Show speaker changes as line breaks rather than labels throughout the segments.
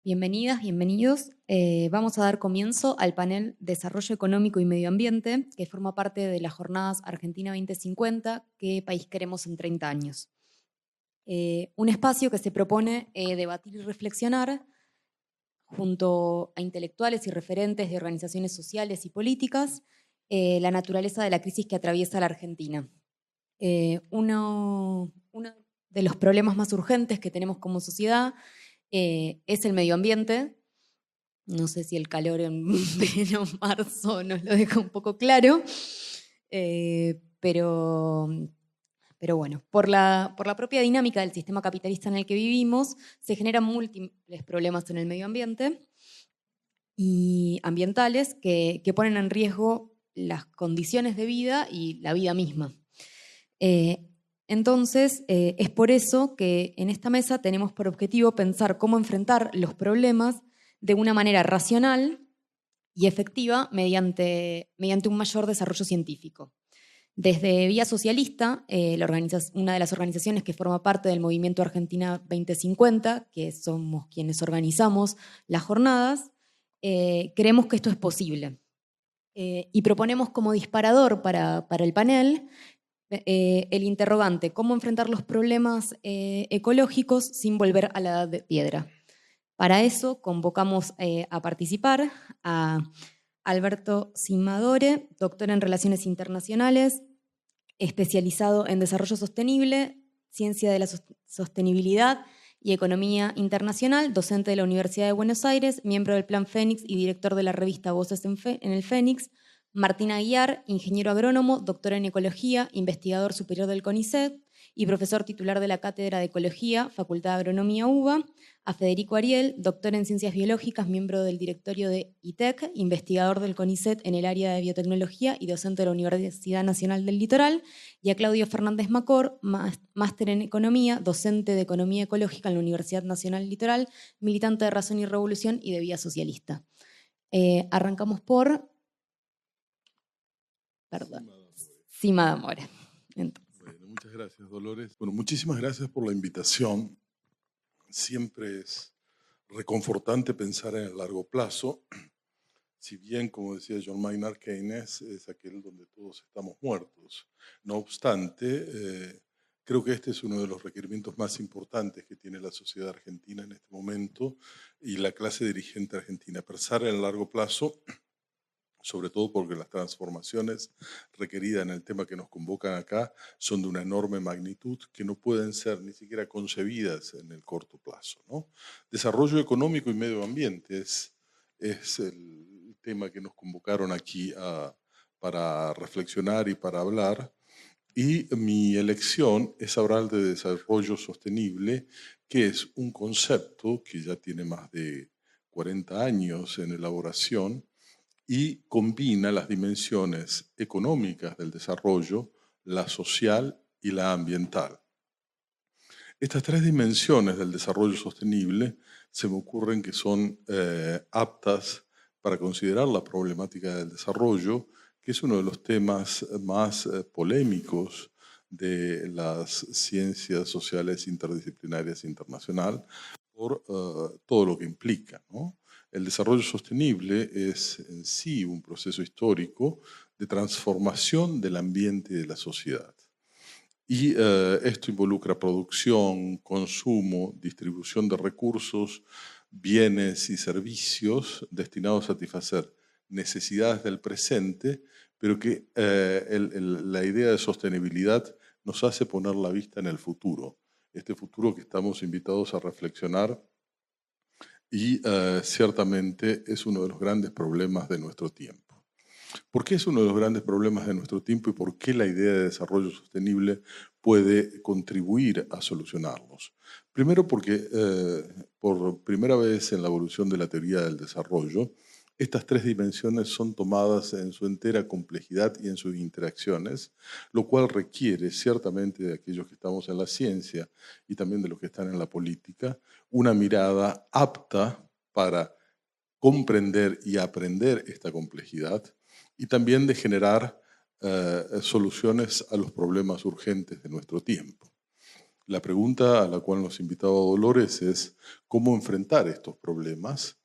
Bienvenidas, bienvenidos. Vamos a dar comienzo al panel Desarrollo Económico y Medio Ambiente, que forma parte de las jornadas Argentina 2050, ¿qué país queremos en 30 años? Un espacio que se propone debatir y reflexionar junto a intelectuales y referentes de organizaciones sociales y políticas, la naturaleza de la crisis que atraviesa la Argentina. Uno de los problemas más urgentes que tenemos como sociedad es el medio ambiente. No sé si el calor en pleno marzo nos lo deja un poco claro, pero bueno, por la propia dinámica del sistema capitalista en el que vivimos, se generan múltiples problemas en el medio ambiente y ambientales que ponen en riesgo las condiciones de vida y la vida misma. Entonces, es por eso que en esta mesa tenemos por objetivo pensar cómo enfrentar los problemas de una manera racional y efectiva mediante un mayor desarrollo científico. Desde Vía Socialista, una de las organizaciones que forma parte del movimiento Argentina 2050, que somos quienes organizamos las jornadas, creemos que esto es posible. Y proponemos como disparador para el panel el interrogante: ¿cómo enfrentar los problemas ecológicos sin volver a la edad de piedra? Para eso convocamos a participar a Alberto Simadore, doctor en Relaciones Internacionales, especializado en Desarrollo Sostenible, Ciencia de la Sostenibilidad y Economía Internacional, docente de la Universidad de Buenos Aires, miembro del Plan Fénix y director de la revista Voces en el Fénix. Martín Aguiar, ingeniero agrónomo, doctor en Ecología, investigador superior del CONICET y profesor titular de la Cátedra de Ecología, Facultad de Agronomía UBA. A Federico Ariel, doctor en Ciencias Biológicas, miembro del directorio de ITEC, investigador del CONICET en el área de biotecnología y docente de la Universidad Nacional del Litoral. Y a Claudio Fernández Macor, máster en Economía, docente de Economía Ecológica en la Universidad Nacional Litoral, militante de Razón y Revolución y de Vía Socialista. Arrancamos por... Perdón. Sima D'Amore.
Bueno, muchas gracias, Dolores. Bueno, muchísimas gracias por la invitación. Siempre es reconfortante pensar en el largo plazo, si bien, como decía John Maynard Keynes, es aquel donde todos estamos muertos. No obstante, creo que este es uno de los requerimientos más importantes que tiene la sociedad argentina en este momento y la clase dirigente argentina: pensar en el largo plazo, sobre todo porque las transformaciones requeridas en el tema que nos convocan acá son de una enorme magnitud que no pueden ser ni siquiera concebidas en el corto plazo, ¿no? Desarrollo económico y medio ambiente es el tema que nos convocaron aquí para reflexionar y para hablar. Y mi elección es hablar de desarrollo sostenible, que es un concepto que ya tiene más de 40 años en elaboración y combina las dimensiones económicas del desarrollo, la social y la ambiental. Estas tres dimensiones del desarrollo sostenible se me ocurren que son aptas para considerar la problemática del desarrollo, que es uno de los temas más polémicos de las ciencias sociales interdisciplinarias internacional, por todo lo que implica, ¿no? El desarrollo sostenible es en sí un proceso histórico de transformación del ambiente y de la sociedad. Y esto involucra producción, consumo, distribución de recursos, bienes y servicios destinados a satisfacer necesidades del presente, pero que la idea de sostenibilidad nos hace poner la vista en el futuro. Este futuro que estamos invitados a reflexionar y ciertamente es uno de los grandes problemas de nuestro tiempo. ¿Por qué es uno de los grandes problemas de nuestro tiempo y por qué la idea de desarrollo sostenible puede contribuir a solucionarlos? Primero porque por primera vez en la evolución de la teoría del desarrollo, estas tres dimensiones son tomadas en su entera complejidad y en sus interacciones, lo cual requiere ciertamente de aquellos que estamos en la ciencia y también de los que están en la política, una mirada apta para comprender y aprender esta complejidad y también de generar soluciones a los problemas urgentes de nuestro tiempo. La pregunta a la cual nos invitaba Dolores es cómo enfrentar estos problemas.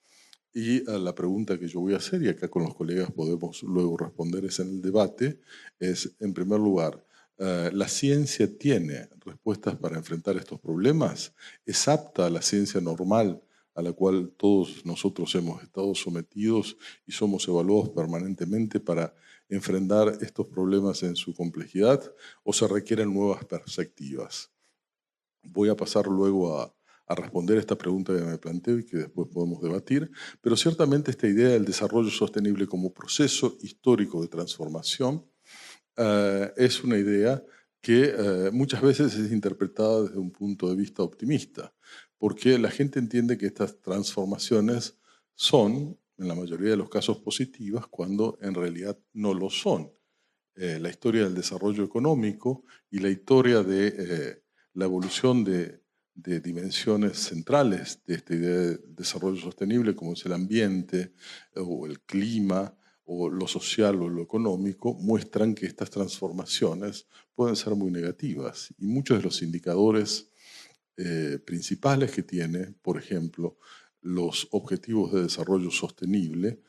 Y la pregunta que yo voy a hacer, y acá con los colegas podemos luego responder es en el debate, es, en primer lugar, ¿la ciencia tiene respuestas para enfrentar estos problemas? ¿Es apta la ciencia normal a la cual todos nosotros hemos estado sometidos y somos evaluados permanentemente para enfrentar estos problemas en su complejidad? ¿O se requieren nuevas perspectivas? Voy a pasar luego a responder esta pregunta que me planteo y que después podemos debatir, pero ciertamente esta idea del desarrollo sostenible como proceso histórico de transformación es una idea que muchas veces es interpretada desde un punto de vista optimista, porque la gente entiende que estas transformaciones son, en la mayoría de los casos, positivas, cuando en realidad no lo son. La historia del desarrollo económico y la historia de la evolución de dimensiones centrales de esta idea de desarrollo sostenible, como es el ambiente o el clima o lo social o lo económico, muestran que estas transformaciones pueden ser muy negativas. Y muchos de los indicadores principales que tiene, por ejemplo, los objetivos de desarrollo sostenible,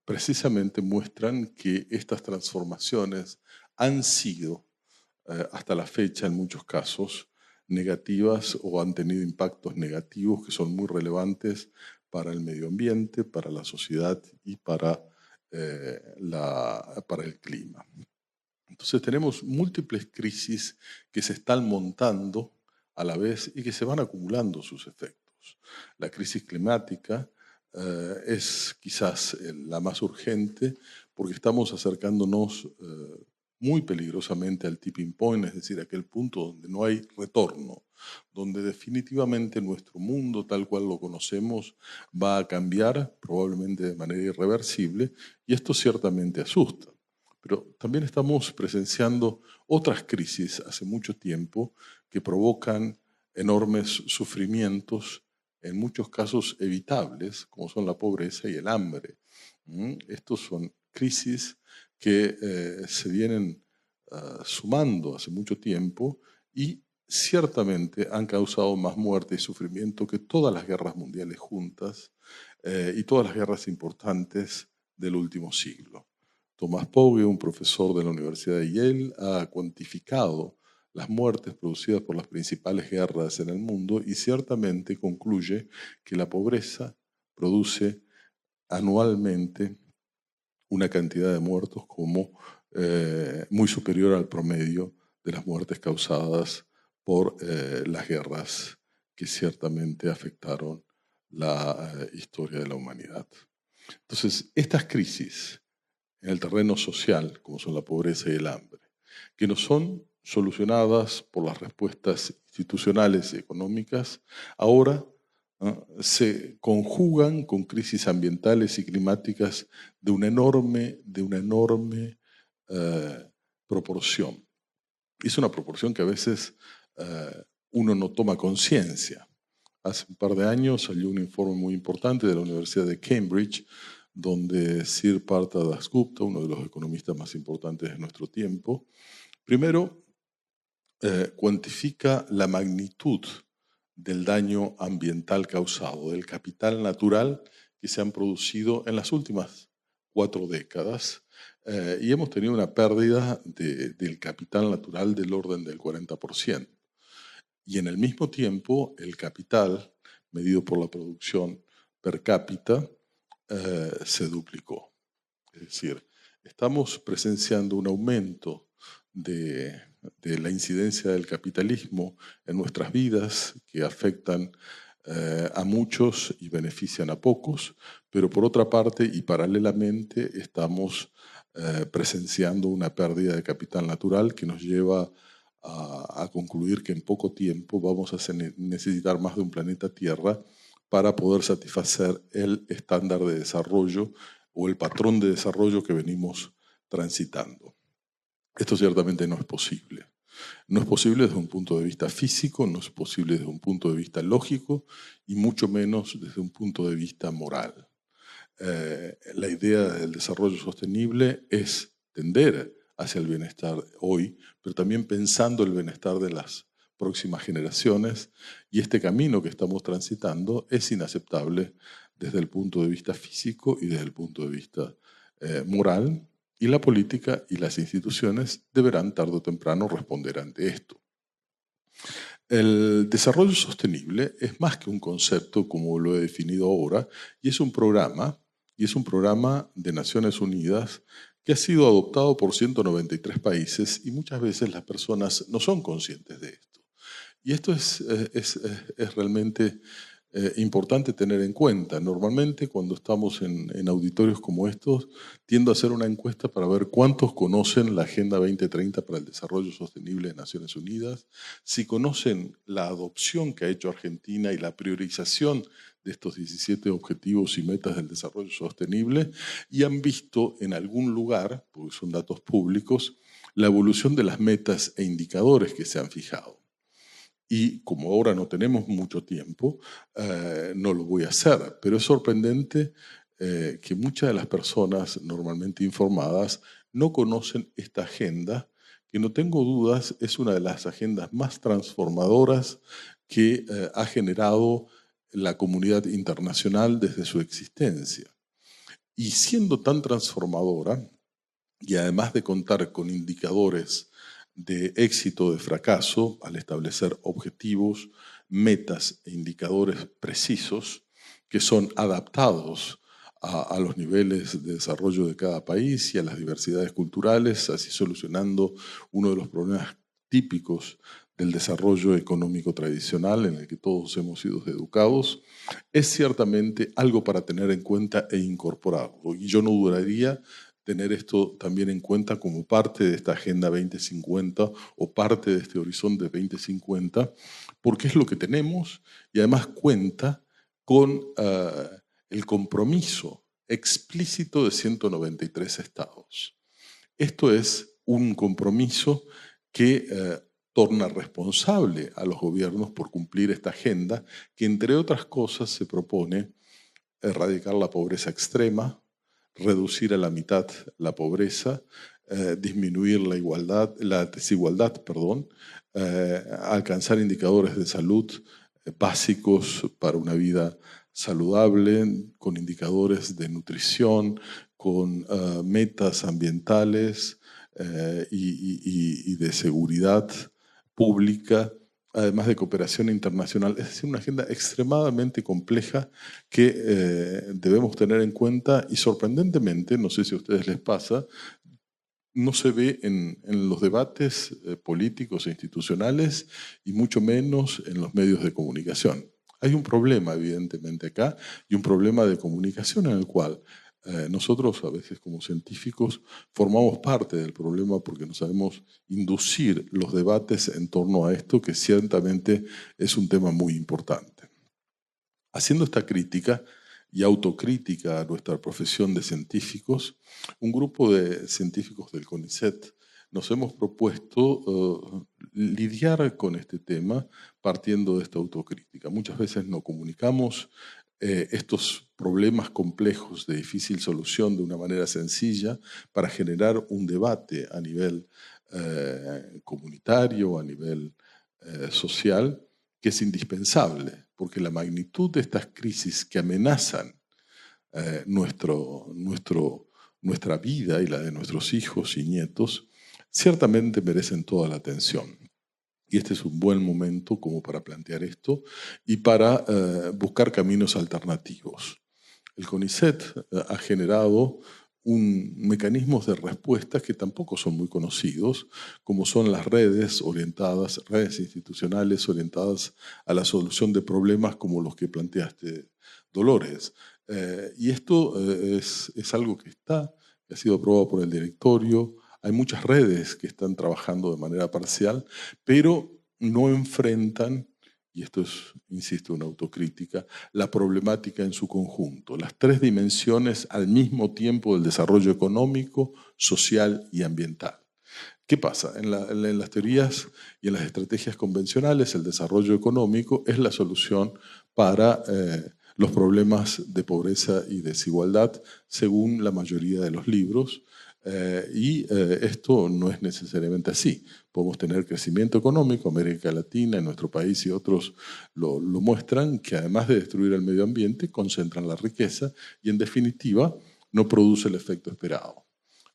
precisamente muestran que estas transformaciones han sido, hasta la fecha en muchos casos, negativas o han tenido impactos negativos que son muy relevantes para el medio ambiente, para la sociedad y para el clima. Entonces tenemos múltiples crisis que se están montando a la vez y que se van acumulando sus efectos. La crisis climática es quizás la más urgente porque estamos acercándonos muy peligrosamente al tipping point, es decir, aquel punto donde no hay retorno, donde definitivamente nuestro mundo tal cual lo conocemos va a cambiar probablemente de manera irreversible y esto ciertamente asusta. Pero también estamos presenciando otras crisis hace mucho tiempo que provocan enormes sufrimientos, en muchos casos evitables, como son la pobreza y el hambre. Estos son crisis que se vienen sumando hace mucho tiempo y ciertamente han causado más muerte y sufrimiento que todas las guerras mundiales juntas y todas las guerras importantes del último siglo. Thomas Pogge, un profesor de la Universidad de Yale, ha cuantificado las muertes producidas por las principales guerras en el mundo y ciertamente concluye que la pobreza produce anualmente una cantidad de muertos como muy superior al promedio de las muertes causadas por las guerras que ciertamente afectaron la historia de la humanidad. Entonces, estas crisis en el terreno social, como son la pobreza y el hambre, que no son solucionadas por las respuestas institucionales y económicas, ahora se conjugan con crisis ambientales y climáticas de una enorme proporción. Es una proporción que a veces uno no toma conciencia. Hace un par de años salió un informe muy importante de la Universidad de Cambridge, donde Sir Partha Dasgupta, uno de los economistas más importantes de nuestro tiempo, primero cuantifica la magnitud del daño ambiental causado, del capital natural que se han producido en las últimas 4 décadas, y hemos tenido una pérdida del capital natural del orden del 40%. Y en el mismo tiempo, el capital, medido por la producción per cápita, se duplicó. Es decir, estamos presenciando un aumento de la incidencia del capitalismo en nuestras vidas que afectan a muchos y benefician a pocos, pero por otra parte y paralelamente estamos presenciando una pérdida de capital natural que nos lleva a concluir que en poco tiempo vamos a necesitar más de un planeta Tierra para poder satisfacer el estándar de desarrollo o el patrón de desarrollo que venimos transitando. Esto ciertamente no es posible. No es posible desde un punto de vista físico, no es posible desde un punto de vista lógico y mucho menos desde un punto de vista moral. La idea del desarrollo sostenible es tender hacia el bienestar hoy, pero también pensando el bienestar de las próximas generaciones, y este camino que estamos transitando es inaceptable desde el punto de vista físico y desde el punto de vista moral, y la política y las instituciones deberán tarde o temprano responder ante esto. El desarrollo sostenible es más que un concepto como lo he definido ahora, y es un programa de Naciones Unidas que ha sido adoptado por 193 países, y muchas veces las personas no son conscientes de esto. Y esto es realmente importante tener en cuenta. Normalmente cuando estamos en auditorios como estos, tiendo a hacer una encuesta para ver cuántos conocen la Agenda 2030 para el Desarrollo Sostenible de Naciones Unidas, si conocen la adopción que ha hecho Argentina y la priorización de estos 17 objetivos y metas del desarrollo sostenible, y han visto en algún lugar, porque son datos públicos, la evolución de las metas e indicadores que se han fijado. Y como ahora no tenemos mucho tiempo, no lo voy a hacer, pero es sorprendente que muchas de las personas normalmente informadas no conocen esta agenda, que no tengo dudas es una de las agendas más transformadoras que ha generado la comunidad internacional desde su existencia. Y siendo tan transformadora, y además de contar con indicadores de éxito o de fracaso al establecer objetivos, metas e indicadores precisos que son adaptados a los niveles de desarrollo de cada país y a las diversidades culturales, así solucionando uno de los problemas típicos del desarrollo económico tradicional en el que todos hemos sido educados, es ciertamente algo para tener en cuenta e incorporarlo. Y yo no dudaría tener esto también en cuenta como parte de esta Agenda 2050 o parte de este Horizonte 2050, porque es lo que tenemos y además cuenta con el compromiso explícito de 193 estados. Esto es un compromiso que torna responsable a los gobiernos por cumplir esta agenda, que entre otras cosas se propone erradicar la pobreza extrema, reducir a la mitad la pobreza, disminuir la desigualdad, alcanzar indicadores de salud básicos para una vida saludable, con indicadores de nutrición, con metas ambientales y de seguridad pública, además de cooperación internacional. Es decir, una agenda extremadamente compleja que debemos tener en cuenta y sorprendentemente, no sé si a ustedes les pasa, no se ve en los debates políticos e institucionales y mucho menos en los medios de comunicación. Hay un problema, evidentemente, acá y un problema de comunicación en el cual nosotros, a veces como científicos, formamos parte del problema porque no sabemos inducir los debates en torno a esto, que ciertamente es un tema muy importante. Haciendo esta crítica y autocrítica a nuestra profesión de científicos, un grupo de científicos del CONICET nos hemos propuesto lidiar con este tema partiendo de esta autocrítica. Muchas veces no comunicamos estos problemas complejos de difícil solución de una manera sencilla para generar un debate a nivel comunitario, a nivel social, que es indispensable, porque la magnitud de estas crisis que amenazan nuestra vida y la de nuestros hijos y nietos, ciertamente merecen toda la atención. Y este es un buen momento como para plantear esto y para buscar caminos alternativos. El CONICET ha generado mecanismos de respuesta que tampoco son muy conocidos, como son las redes institucionales orientadas a la solución de problemas como los que planteaste, Dolores. Y esto es algo que ha sido aprobado por el directorio. Hay muchas redes que están trabajando de manera parcial, pero no enfrentan, y esto es, insisto, una autocrítica, la problemática en su conjunto, las tres dimensiones al mismo tiempo del desarrollo económico, social y ambiental. ¿Qué pasa? En las teorías y en las estrategias convencionales, el desarrollo económico es la solución para los problemas de pobreza y desigualdad, según la mayoría de los libros, Esto no es necesariamente así. Podemos tener crecimiento económico, América Latina, en nuestro país y otros lo muestran, que además de destruir el medio ambiente, concentran la riqueza y en definitiva no produce el efecto esperado.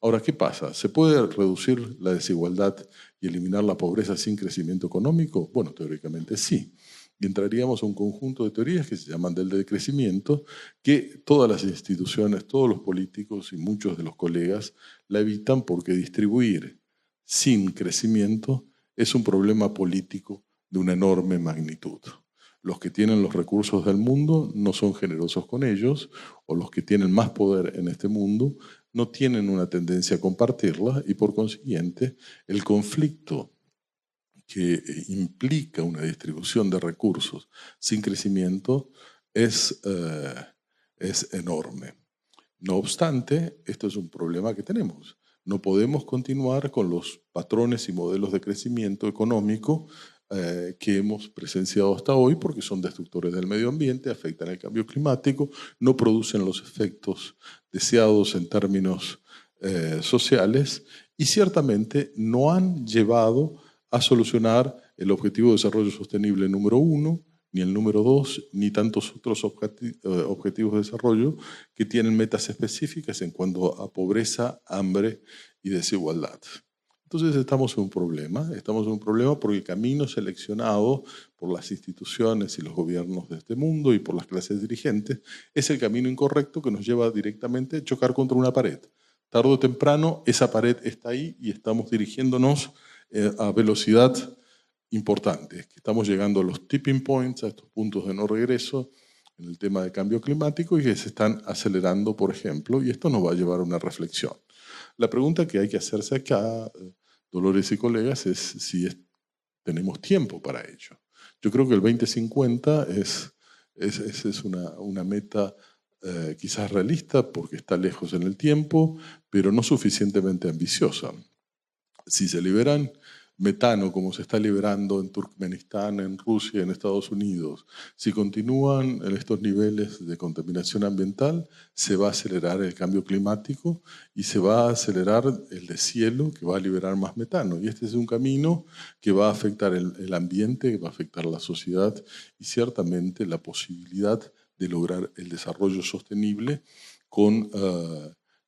Ahora, ¿qué pasa? ¿Se puede reducir la desigualdad y eliminar la pobreza sin crecimiento económico? Bueno, teóricamente sí. Y entraríamos a un conjunto de teorías que se llaman del decrecimiento, que todas las instituciones, todos los políticos y muchos de los colegas la evitan porque distribuir sin crecimiento es un problema político de una enorme magnitud. Los que tienen los recursos del mundo no son generosos con ellos, o los que tienen más poder en este mundo no tienen una tendencia a compartirla, y por consiguiente el conflicto que implica una distribución de recursos sin crecimiento es enorme. No obstante, esto es un problema que tenemos. No podemos continuar con los patrones y modelos de crecimiento económico que hemos presenciado hasta hoy, porque son destructores del medio ambiente, afectan el cambio climático, no producen los efectos deseados en términos sociales y ciertamente no han llevado a solucionar el Objetivo de Desarrollo Sostenible número 1, ni el número 2, ni tantos otros objetivos de desarrollo que tienen metas específicas en cuanto a pobreza, hambre y desigualdad. Entonces estamos en un problema porque el camino seleccionado por las instituciones y los gobiernos de este mundo y por las clases dirigentes es el camino incorrecto que nos lleva directamente a chocar contra una pared. Tarde o temprano esa pared está ahí y estamos dirigiéndonos a velocidad importante. Estamos llegando a los tipping points, a estos puntos de no regreso en el tema de cambio climático y que se están acelerando, por ejemplo, y esto nos va a llevar a una reflexión. La pregunta que hay que hacerse acá, Dolores y colegas, es si tenemos tiempo para ello. Yo creo que el 2050 es una meta quizás realista porque está lejos en el tiempo, pero no suficientemente ambiciosa. Si se liberan metano, como se está liberando en Turkmenistán, en Rusia, en Estados Unidos, si continúan en estos niveles de contaminación ambiental, se va a acelerar el cambio climático y se va a acelerar el deshielo que va a liberar más metano. Y este es un camino que va a afectar el ambiente, que va a afectar la sociedad y ciertamente la posibilidad de lograr el desarrollo sostenible con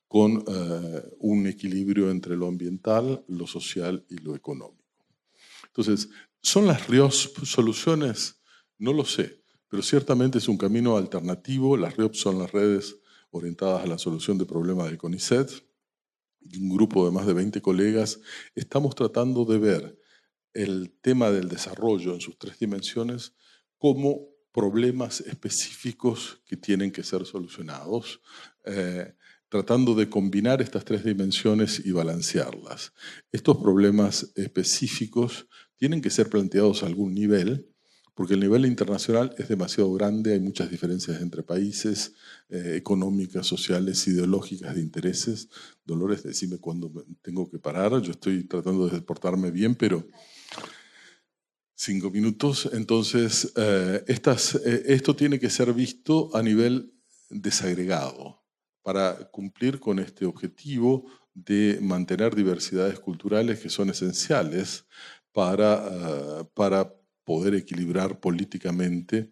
un equilibrio entre lo ambiental, lo social y lo económico. Entonces, ¿son las RIOS soluciones? No lo sé, pero ciertamente es un camino alternativo. Las RIOS son las redes orientadas a la solución de problemas del CONICET. Y un grupo de más de 20 colegas estamos tratando de ver el tema del desarrollo en sus 3 dimensiones como problemas específicos que tienen que ser solucionados, tratando de combinar estas 3 dimensiones y balancearlas. Estos problemas específicos tienen que ser planteados a algún nivel, porque el nivel internacional es demasiado grande, hay muchas diferencias entre países, económicas, sociales, ideológicas, de intereses. Dolores, decime cuándo tengo que parar, yo estoy tratando de portarme bien, pero 5 minutos. Entonces, esto tiene que ser visto a nivel desagregado para cumplir con este objetivo de mantener diversidades culturales que son esenciales para poder equilibrar políticamente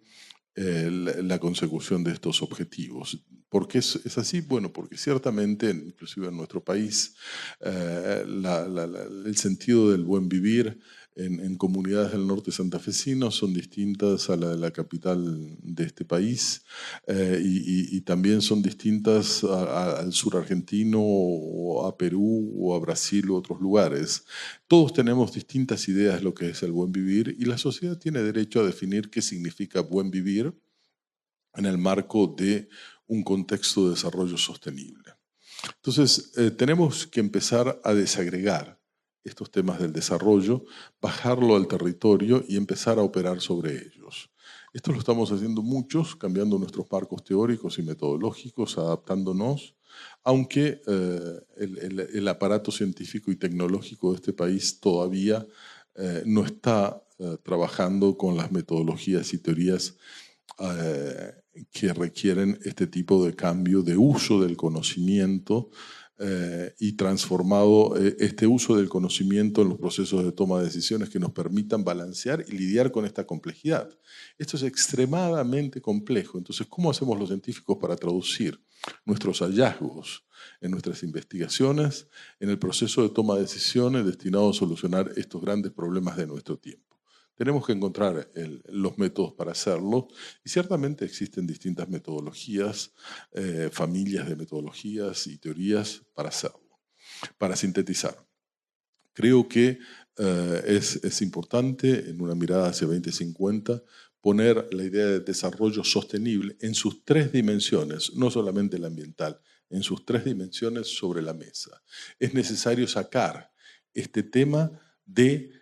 la consecución de estos objetivos. ¿Por qué es así? Bueno, porque ciertamente, inclusive en nuestro país, el sentido del buen vivir en comunidades del norte santafesino son distintas a la de la capital de este país y también son distintas al sur argentino o a Perú o a Brasil u otros lugares. Todos tenemos distintas ideas de lo que es el buen vivir y la sociedad tiene derecho a definir qué significa buen vivir en el marco de un contexto de desarrollo sostenible. Entonces, tenemos que empezar a desagregar estos temas del desarrollo, bajarlo al territorio y empezar a operar sobre ellos. Esto lo estamos haciendo muchos, cambiando nuestros marcos teóricos y metodológicos, adaptándonos, aunque el aparato científico y tecnológico de este país todavía no está trabajando con las metodologías y teorías que requieren este tipo de cambio de uso del conocimiento y transformado este uso del conocimiento en los procesos de toma de decisiones que nos permitan balancear y lidiar con esta complejidad. Esto es extremadamente complejo. Entonces, ¿cómo hacemos los científicos para traducir nuestros hallazgos en nuestras investigaciones en el proceso de toma de decisiones destinado a solucionar estos grandes problemas de nuestro tiempo? Tenemos que encontrar los métodos para hacerlo y ciertamente existen distintas metodologías, familias de metodologías y teorías para hacerlo, para sintetizar. Creo que es importante en una mirada hacia 2050 poner la idea de desarrollo sostenible en sus 3 dimensiones, no solamente la ambiental, en sus 3 dimensiones sobre la mesa. Es necesario sacar este tema de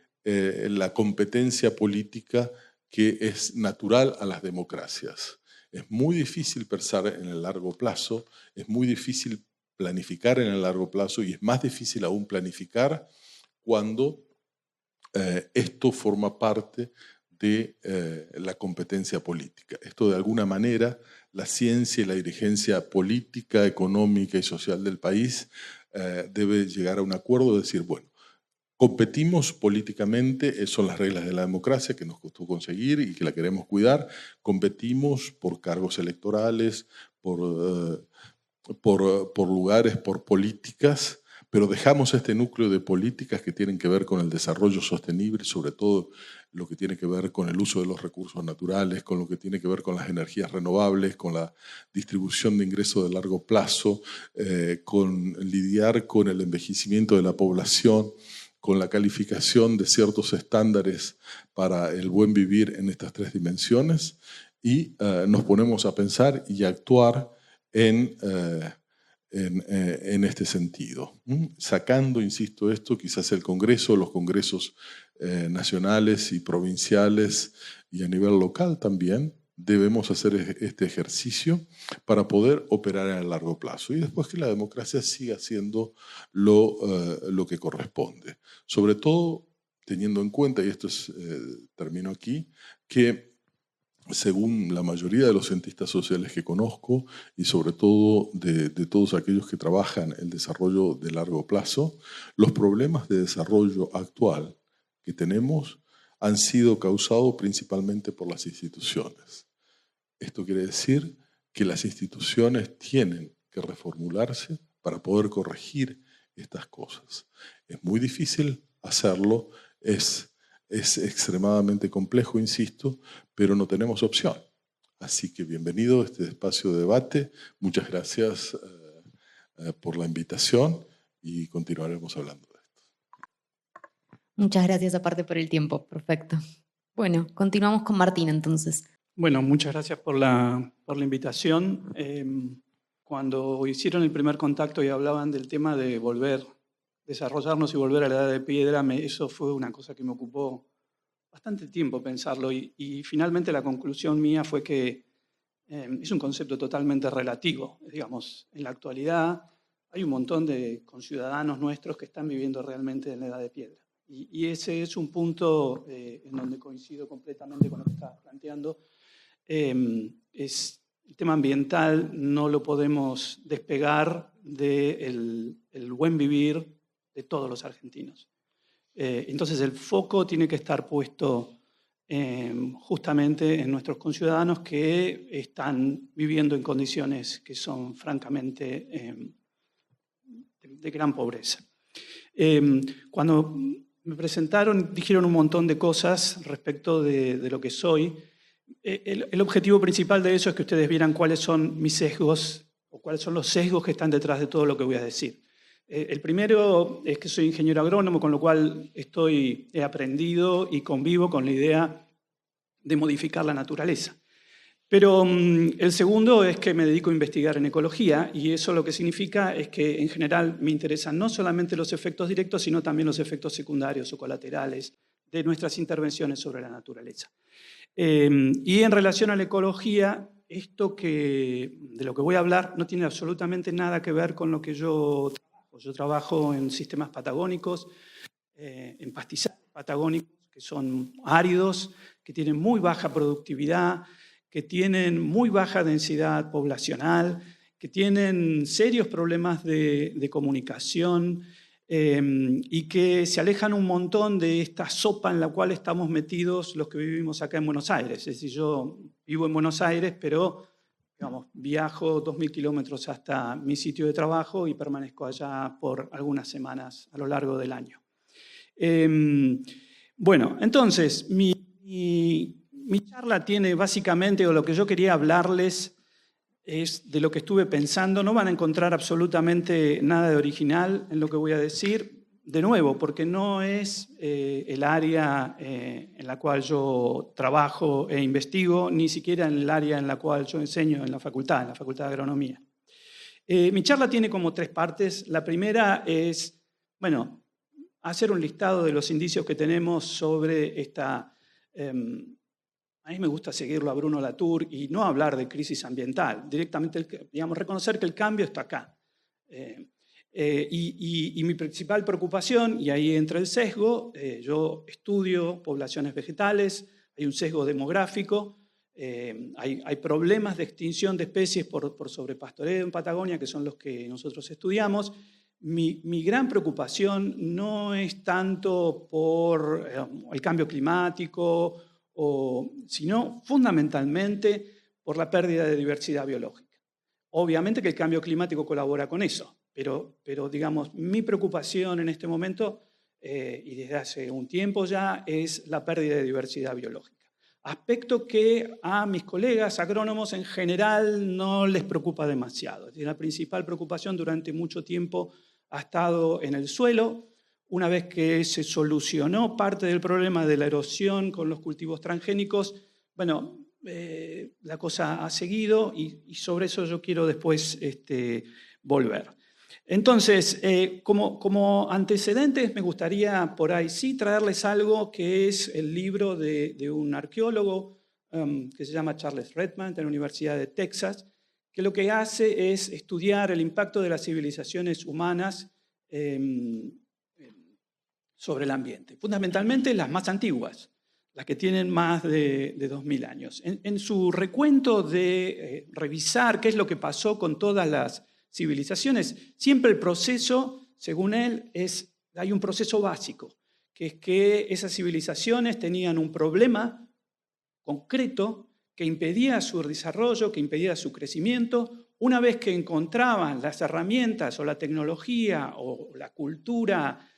la competencia política que es natural a las democracias. Es muy difícil pensar en el largo plazo, es muy difícil planificar en el largo plazo y es más difícil aún planificar cuando esto forma parte de la competencia política. Esto de alguna manera, la ciencia y la dirigencia política, económica y social del país debe llegar a un acuerdo de decir, bueno, competimos políticamente, son las reglas de la democracia que nos costó conseguir y que la queremos cuidar. Competimos por cargos electorales, por lugares, por políticas, pero dejamos este núcleo de políticas que tienen que ver con el desarrollo sostenible, sobre todo lo que tiene que ver con el uso de los recursos naturales, con lo que tiene que ver con las energías renovables, con la distribución de ingresos de largo plazo, con lidiar con el envejecimiento de la población, con la calificación de ciertos estándares para el buen vivir en estas 3 dimensiones y nos ponemos a pensar y a actuar en este sentido. Sacando, insisto, esto, quizás el Congreso, los congresos nacionales y provinciales y a nivel local también, debemos hacer este ejercicio para poder operar a largo plazo y después que la democracia siga haciendo lo que corresponde. Sobre todo teniendo en cuenta, y esto termino aquí, que según la mayoría de los cientistas sociales que conozco y sobre todo de todos aquellos que trabajan el desarrollo de largo plazo, los problemas de desarrollo actual que tenemos han sido causados principalmente por las instituciones. Esto quiere decir que las instituciones tienen que reformularse para poder corregir estas cosas. Es muy difícil hacerlo, es extremadamente complejo, insisto, pero no tenemos opción. Así que bienvenido a este espacio de debate. Muchas gracias por la invitación y continuaremos hablando de esto.
Muchas gracias aparte por el tiempo. Perfecto. Bueno, continuamos con Martín entonces.
Bueno, muchas gracias por la invitación. Cuando hicieron el primer contacto y hablaban del tema de desarrollarnos y volver a la edad de piedra, eso fue una cosa que me ocupó bastante tiempo pensarlo y finalmente la conclusión mía fue que es un concepto totalmente relativo. Digamos, en la actualidad hay un montón de conciudadanos nuestros que están viviendo realmente en la edad de piedra. Y ese es un punto en donde coincido completamente con lo que estabas planteando. El tema ambiental no lo podemos despegar del buen vivir de todos los argentinos. Entonces el foco tiene que estar puesto justamente en nuestros conciudadanos que están viviendo en condiciones que son francamente de gran pobreza. Cuando me presentaron, dijeron un montón de cosas respecto de lo que soy. El objetivo principal de eso es que ustedes vieran cuáles son mis sesgos o cuáles son los sesgos que están detrás de todo lo que voy a decir. El primero es que soy ingeniero agrónomo, con lo cual he aprendido y convivo con la idea de modificar la naturaleza. Pero el segundo es que me dedico a investigar en ecología y eso lo que significa es que en general me interesan no solamente los efectos directos, sino también los efectos secundarios o colaterales de nuestras intervenciones sobre la naturaleza. Y en relación a la ecología, esto de lo que voy a hablar no tiene absolutamente nada que ver con lo que yo trabajo. Yo trabajo en sistemas patagónicos, en pastizales patagónicos que son áridos, que tienen muy baja productividad, que tienen muy baja densidad poblacional, que tienen serios problemas de comunicación y que se alejan un montón de esta sopa en la cual estamos metidos los que vivimos acá en Buenos Aires. Es decir, yo vivo en Buenos Aires, pero digamos, viajo 2.000 kilómetros hasta mi sitio de trabajo y permanezco allá por algunas semanas a lo largo del año. Bueno, entonces, mi charla tiene básicamente, o lo que yo quería hablarles es de lo que estuve pensando. No van a encontrar absolutamente nada de original en lo que voy a decir, de nuevo, porque no es el área en la cual yo trabajo e investigo, ni siquiera en el área en la cual yo enseño en la facultad de agronomía. Mi charla tiene como 3 partes. La primera es, bueno, hacer un listado de los indicios que tenemos sobre esta... a mí me gusta seguirlo a Bruno Latour y no hablar de crisis ambiental, directamente, digamos, reconocer que el cambio está acá. Y mi principal preocupación, y ahí entra el sesgo, yo estudio poblaciones vegetales, hay un sesgo demográfico, hay problemas de extinción de especies por sobrepastoreo en Patagonia, que son los que nosotros estudiamos. Mi gran preocupación no es tanto por el cambio climático, sino fundamentalmente por la pérdida de diversidad biológica. Obviamente que el cambio climático colabora con eso, pero digamos, mi preocupación en este momento, y desde hace un tiempo ya, es la pérdida de diversidad biológica. Aspecto que a mis colegas agrónomos en general no les preocupa demasiado. La principal preocupación durante mucho tiempo ha estado en el suelo. Una vez que se solucionó parte del problema de la erosión con los cultivos transgénicos, bueno, la cosa ha seguido y sobre eso yo quiero después volver. Entonces, como antecedentes, me gustaría por ahí sí traerles algo que es el libro de un arqueólogo que se llama Charles Redman, de la Universidad de Texas, que lo que hace es estudiar el impacto de las civilizaciones humanas sobre el ambiente, fundamentalmente las más antiguas, las que tienen más de 2.000 años. En su recuento de revisar qué es lo que pasó con todas las civilizaciones, siempre el proceso, según él, hay un proceso básico, que es que esas civilizaciones tenían un problema concreto que impedía su desarrollo, que impedía su crecimiento. Una vez que encontraban las herramientas o la tecnología o la cultura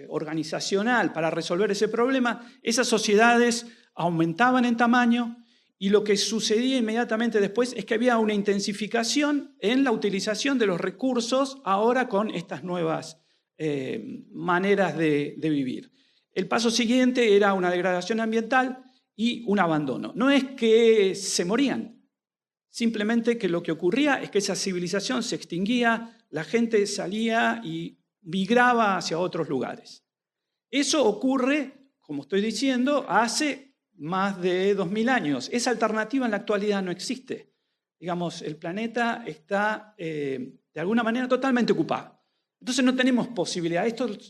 organizacional para resolver ese problema, esas sociedades aumentaban en tamaño y lo que sucedía inmediatamente después es que había una intensificación en la utilización de los recursos ahora con estas nuevas maneras de vivir. El paso siguiente era una degradación ambiental y un abandono. No es que se morían, simplemente que lo que ocurría es que esa civilización se extinguía, la gente salía y migraba hacia otros lugares. Eso ocurre, como estoy diciendo, hace más de 2.000 años. Esa alternativa en la actualidad no existe. Digamos, el planeta está de alguna manera totalmente ocupado. Entonces no tenemos posibilidad.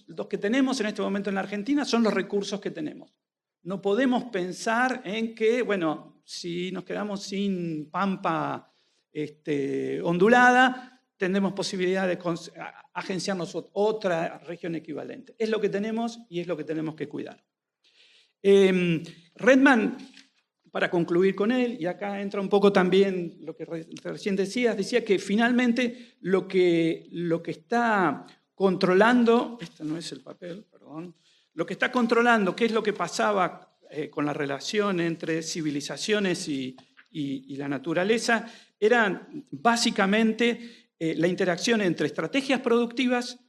Los que tenemos en este momento en la Argentina son los recursos que tenemos. No podemos pensar en que, bueno, si nos quedamos sin pampa ondulada, tendremos posibilidad de agenciarnos otra región equivalente. Es lo que tenemos y es lo que tenemos que cuidar. Redman, para concluir con él, y acá entra un poco también lo que recién decía que finalmente lo que está controlando, este no es el papel, perdón, lo que está controlando qué es lo que pasaba con la relación entre civilizaciones y la naturaleza, eran básicamente la interacción entre estrategias productivas,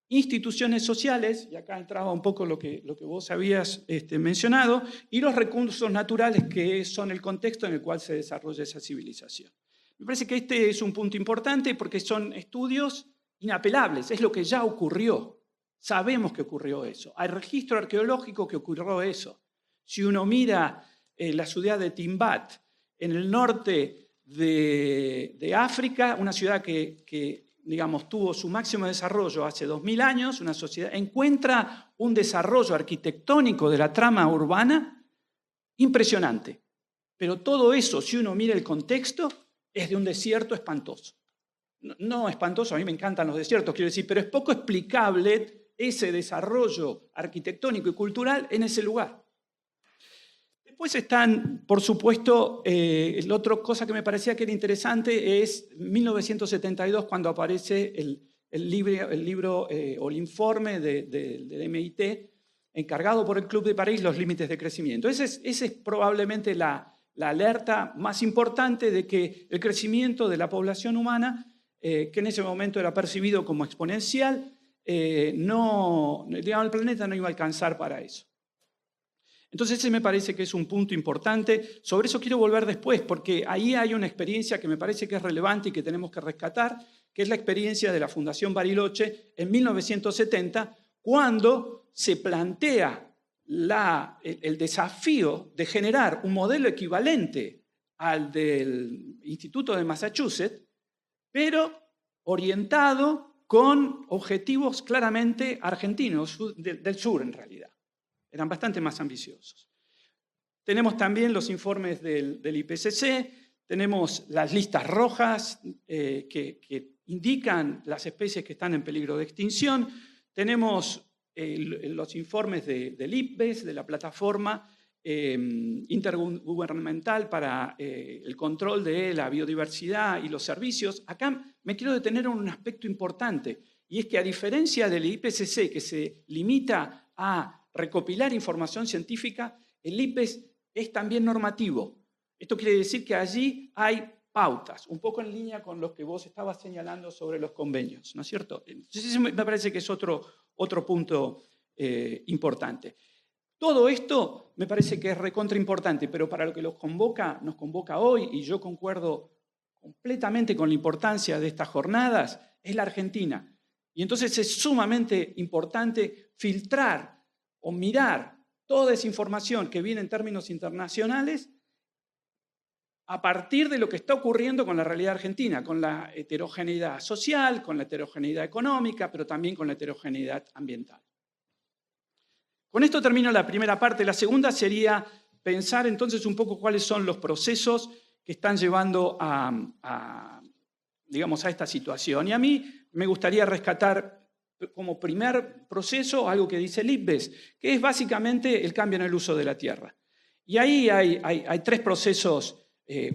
instituciones sociales, y acá entraba un poco lo que vos habías mencionado, y los recursos naturales que son el contexto en el cual se desarrolla esa civilización. Me parece que este es un punto importante porque son estudios inapelables, es lo que ya ocurrió. Sabemos que ocurrió eso. Hay registro arqueológico que ocurrió eso. Si uno mira la ciudad de Timbat, en el norte de África, una ciudad que digamos, tuvo su máximo desarrollo hace 2.000 años, una sociedad encuentra un desarrollo arquitectónico de la trama urbana impresionante. Pero todo eso, si uno mira el contexto, es de un desierto espantoso. no espantoso, a mí me encantan los desiertos, quiero decir, pero es poco explicable ese desarrollo arquitectónico y cultural en ese lugar. Después están, por supuesto, la otra cosa que me parecía que era interesante es 1972, cuando aparece el libro o el informe del MIT, encargado por el Club de París, Los límites de crecimiento. Ese es probablemente la alerta más importante de que el crecimiento de la población humana, que en ese momento era percibido como exponencial, digamos, el planeta no iba a alcanzar para eso. Entonces ese me parece que es un punto importante. Sobre eso quiero volver después, porque ahí hay una experiencia que me parece que es relevante y que tenemos que rescatar, que es la experiencia de la Fundación Bariloche en 1970, cuando se plantea el desafío de generar un modelo equivalente al del Instituto de Massachusetts, pero orientado con objetivos claramente argentinos, del sur en realidad. Eran bastante más ambiciosos. Tenemos también los informes del IPCC, tenemos las listas rojas que indican las especies que están en peligro de extinción, tenemos los informes del IPBES, de la plataforma intergubernamental para el control de la biodiversidad y los servicios. Acá me quiero detener en un aspecto importante, y es que a diferencia del IPCC, que se limita a recopilar información científica, el IPBES es también normativo. Esto quiere decir que allí hay pautas, un poco en línea con lo que vos estabas señalando sobre los convenios, ¿no es cierto? Entonces, ese me parece que es otro punto importante. Todo esto me parece que es recontra importante, pero para lo que nos convoca hoy, y yo concuerdo completamente con la importancia de estas jornadas, es la Argentina. Y entonces es sumamente importante filtrar o mirar toda esa información que viene en términos internacionales a partir de lo que está ocurriendo con la realidad argentina, con la heterogeneidad social, con la heterogeneidad económica, pero también con la heterogeneidad ambiental. Con esto termino la primera parte. La segunda sería pensar entonces un poco cuáles son los procesos que están llevando a esta situación. Y a mí me gustaría rescatar como primer proceso algo que dice el IPBES, que es básicamente el cambio en el uso de la tierra. Y ahí hay tres procesos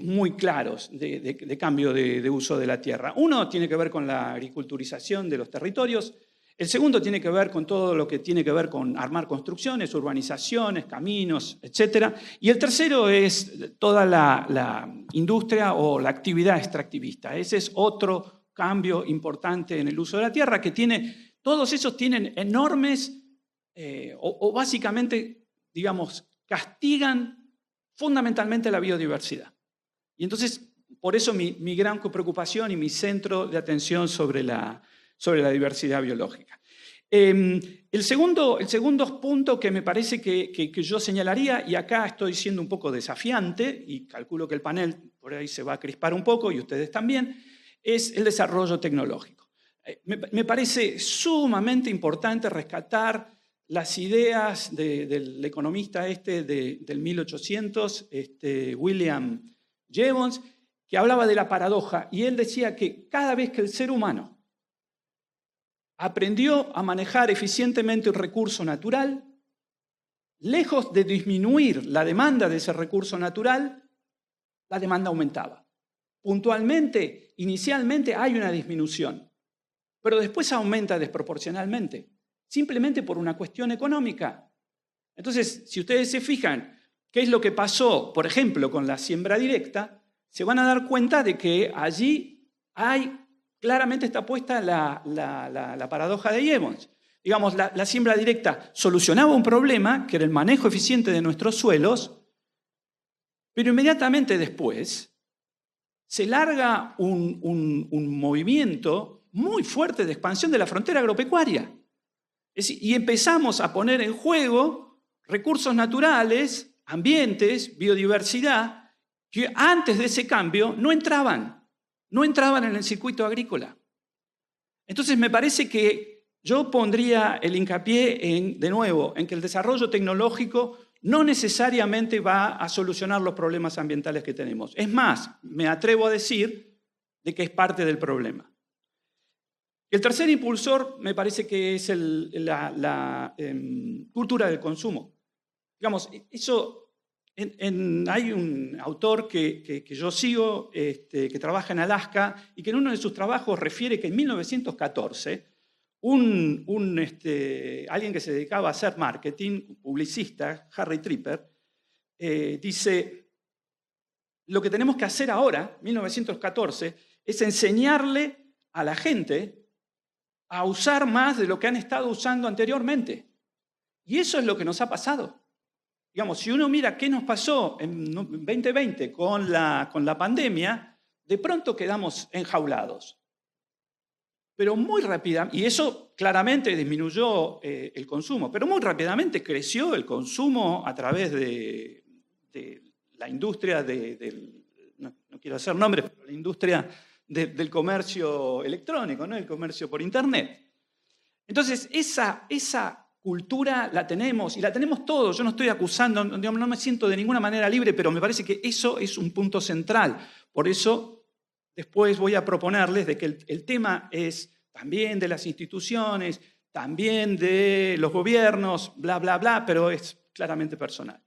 muy claros de cambio de uso de la tierra. Uno tiene que ver con la agriculturización de los territorios. El segundo tiene que ver con todo lo que tiene que ver con armar construcciones, urbanizaciones, caminos, etc. Y el tercero es toda la industria o la actividad extractivista. Ese es otro cambio importante en el uso de la tierra que todos esos tienen enormes, o básicamente, digamos, castigan fundamentalmente la biodiversidad. Y entonces, por eso mi gran preocupación y mi centro de atención sobre la diversidad biológica. El segundo punto que me parece que yo señalaría, y acá estoy siendo un poco desafiante, y calculo que el panel por ahí se va a crispar un poco, y ustedes también, es el desarrollo tecnológico. Me parece sumamente importante rescatar las ideas del economista del 1800, William Jevons, que hablaba de la paradoja, y él decía que cada vez que el ser humano aprendió a manejar eficientemente un recurso natural, lejos de disminuir la demanda de ese recurso natural, la demanda aumentaba. Puntualmente, inicialmente hay una disminución, pero después aumenta desproporcionalmente, simplemente por una cuestión económica. Entonces, si ustedes se fijan qué es lo que pasó, por ejemplo, con la siembra directa, se van a dar cuenta de que allí claramente está puesta la paradoja de Jevons. Digamos, la siembra directa solucionaba un problema, que era el manejo eficiente de nuestros suelos, pero inmediatamente después se larga un movimiento muy fuerte de expansión de la frontera agropecuaria. Y empezamos a poner en juego recursos naturales, ambientes, biodiversidad, que antes de ese cambio no entraban en el circuito agrícola. Entonces me parece que yo pondría el hincapié de nuevo, en que el desarrollo tecnológico no necesariamente va a solucionar los problemas ambientales que tenemos. Es más, me atrevo a decir de que es parte del problema. El tercer impulsor me parece que es la cultura del consumo. Digamos, eso, hay un autor que yo sigo, que trabaja en Alaska, y que en uno de sus trabajos refiere que en 1914 alguien que se dedicaba a hacer marketing, publicista, Harry Tripper, dice: lo que tenemos que hacer ahora, 1914, es enseñarle a la gente a usar más de lo que han estado usando anteriormente. Y eso es lo que nos ha pasado. Digamos, si uno mira qué nos pasó en 2020 con la pandemia, de pronto quedamos enjaulados. Pero muy rápidamente, y eso claramente disminuyó el consumo, pero muy rápidamente creció el consumo a través de la industria no quiero hacer nombres, pero la industria del comercio electrónico, ¿no? El comercio por Internet. Entonces, esa cultura la tenemos, y la tenemos todos. Yo no estoy acusando, digamos, no me siento de ninguna manera libre, pero me parece que eso es un punto central. Por eso, después voy a proponerles de que el tema es también de las instituciones, también de los gobiernos, bla, bla, bla, pero es claramente personal.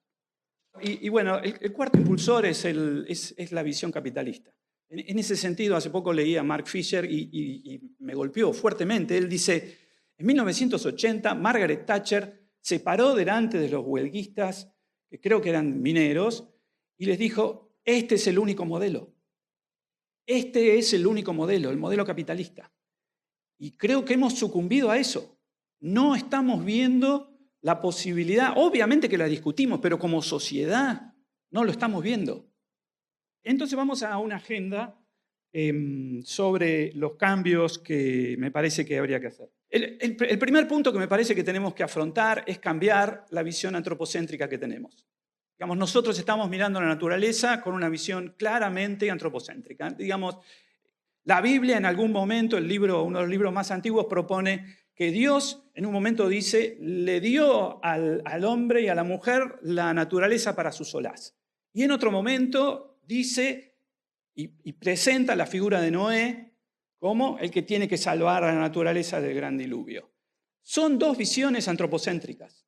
Y bueno, el cuarto impulsor es la visión capitalista. En ese sentido, hace poco leí a Mark Fisher y me golpeó fuertemente. Él dice: en 1980, Margaret Thatcher se paró delante de los huelguistas, que creo que eran mineros, y les dijo: este es el único modelo. Este es el único modelo, el modelo capitalista. Y creo que hemos sucumbido a eso. No estamos viendo la posibilidad, obviamente que la discutimos, pero como sociedad no lo estamos viendo. Entonces vamos a una agenda sobre los cambios que me parece que habría que hacer. El primer punto que me parece que tenemos que afrontar es cambiar la visión antropocéntrica que tenemos. Digamos, nosotros estamos mirando la naturaleza con una visión claramente antropocéntrica. Digamos, la Biblia en algún momento, uno de los libros más antiguos, propone que Dios en un momento dice, le dio al hombre y a la mujer la naturaleza para su solaz. Y en otro momento dice y presenta la figura de Noé como el que tiene que salvar a la naturaleza del gran diluvio. Son dos visiones antropocéntricas.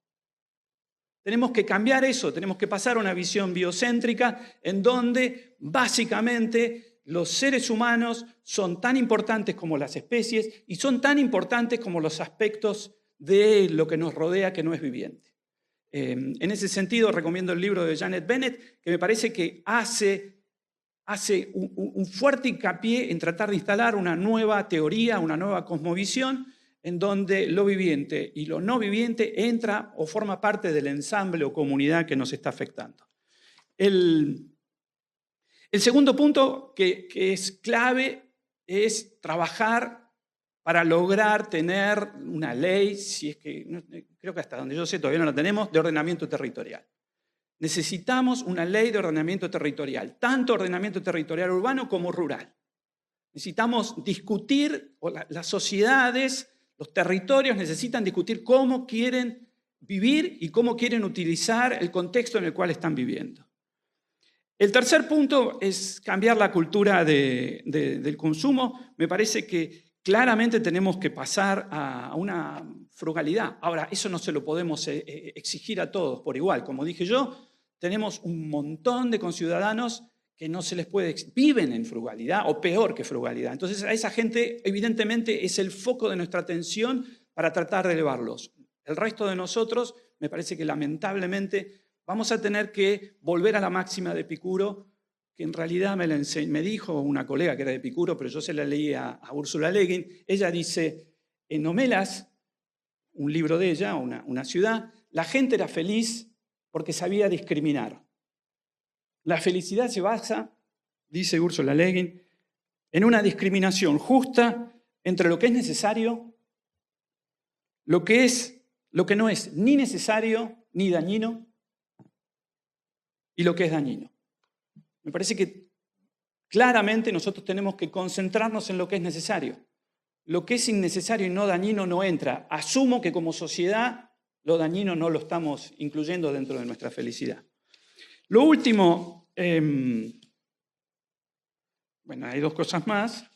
Tenemos que cambiar eso, tenemos que pasar a una visión biocéntrica en donde básicamente los seres humanos son tan importantes como las especies y son tan importantes como los aspectos de lo que nos rodea que no es viviente. En ese sentido, recomiendo el libro de Janet Bennett, que me parece que hace un fuerte hincapié en tratar de instalar una nueva teoría, una nueva cosmovisión, en donde lo viviente y lo no viviente entra o forma parte del ensamble o comunidad que nos está afectando. El segundo punto que es clave es trabajar para lograr tener una ley, si es que, creo que hasta donde yo sé todavía no la tenemos, de ordenamiento territorial. Necesitamos una ley de ordenamiento territorial, tanto ordenamiento territorial urbano como rural. Necesitamos discutir, o las sociedades, los territorios necesitan discutir cómo quieren vivir y cómo quieren utilizar el contexto en el cual están viviendo. El tercer punto es cambiar la cultura del consumo. Me parece que claramente tenemos que pasar a una frugalidad. Ahora, eso no se lo podemos exigir a todos por igual. Como dije yo, tenemos un montón de conciudadanos que no se les puede, viven en frugalidad o peor que frugalidad. Entonces, a esa gente evidentemente es el foco de nuestra atención para tratar de elevarlos. El resto de nosotros, me parece que lamentablemente vamos a tener que volver a la máxima de Epicuro, que en realidad me dijo una colega que era de Epicuro, pero yo se la leí a Ursula Le Guin. Ella dice, en Homelas, un libro de ella, una ciudad, la gente era feliz porque sabía discriminar. La felicidad se basa, dice Ursula Le Guin, en una discriminación justa entre lo que es necesario, lo que no es ni necesario ni dañino, y lo que es dañino. Me parece que claramente nosotros tenemos que concentrarnos en lo que es necesario. Lo que es innecesario y no dañino no entra. Asumo que como sociedad lo dañino no lo estamos incluyendo dentro de nuestra felicidad. Lo último bueno, hay dos cosas más.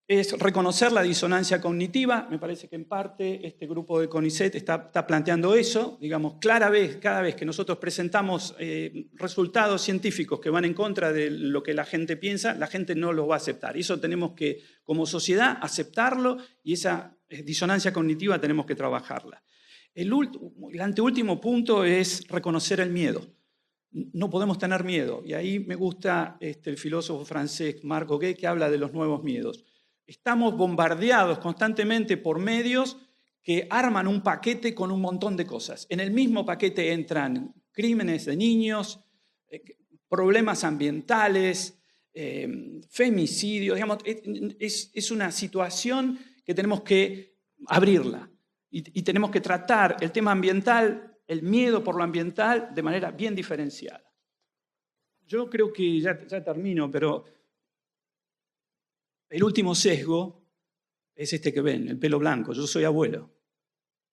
Es reconocer la disonancia cognitiva. Me parece que en parte este grupo de CONICET está planteando eso. Digamos, cada vez que nosotros presentamos resultados científicos que van en contra de lo que la gente piensa, la gente no los va a aceptar. Y eso tenemos que, como sociedad, aceptarlo, y esa disonancia cognitiva tenemos que trabajarla. El anteúltimo punto es reconocer el miedo. No podemos tener miedo. Y ahí me gusta el filósofo francés Marc Augé, que habla de los nuevos miedos. Estamos bombardeados constantemente por medios que arman un paquete con un montón de cosas. En el mismo paquete entran crímenes de niños, problemas ambientales, femicidios. Digamos, es una situación que tenemos que abrirla y tenemos que tratar el tema ambiental, el miedo por lo ambiental, de manera bien diferenciada. Yo creo que ya termino, pero el último sesgo es este que ven, el pelo blanco. Yo soy abuelo.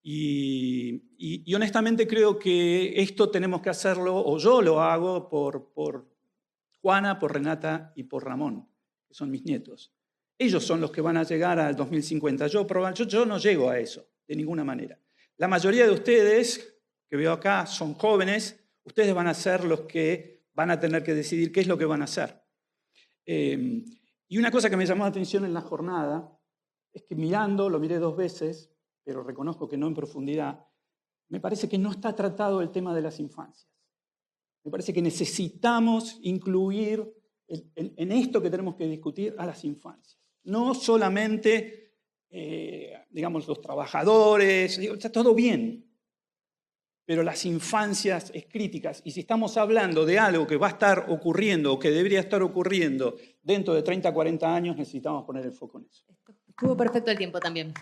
Y honestamente creo que esto tenemos que hacerlo, o yo lo hago, por Juana, por Renata y por Ramón, que son mis nietos. Ellos son los que van a llegar al 2050. Yo no llego a eso, de ninguna manera. La mayoría de ustedes, que veo acá, son jóvenes. Ustedes van a ser los que van a tener que decidir qué es lo que van a hacer. Y una cosa que me llamó la atención en la jornada es que lo miré 2 veces, pero reconozco que no en profundidad, me parece que no está tratado el tema de las infancias. Me parece que necesitamos incluir en esto que tenemos que discutir a las infancias. No solamente, digamos, los trabajadores, está todo bien, pero las infancias es críticas. Y si estamos hablando de algo que va a estar ocurriendo o que debería estar ocurriendo dentro de 30, 40 años, necesitamos poner el foco en eso.
Estuvo perfecto el tiempo también.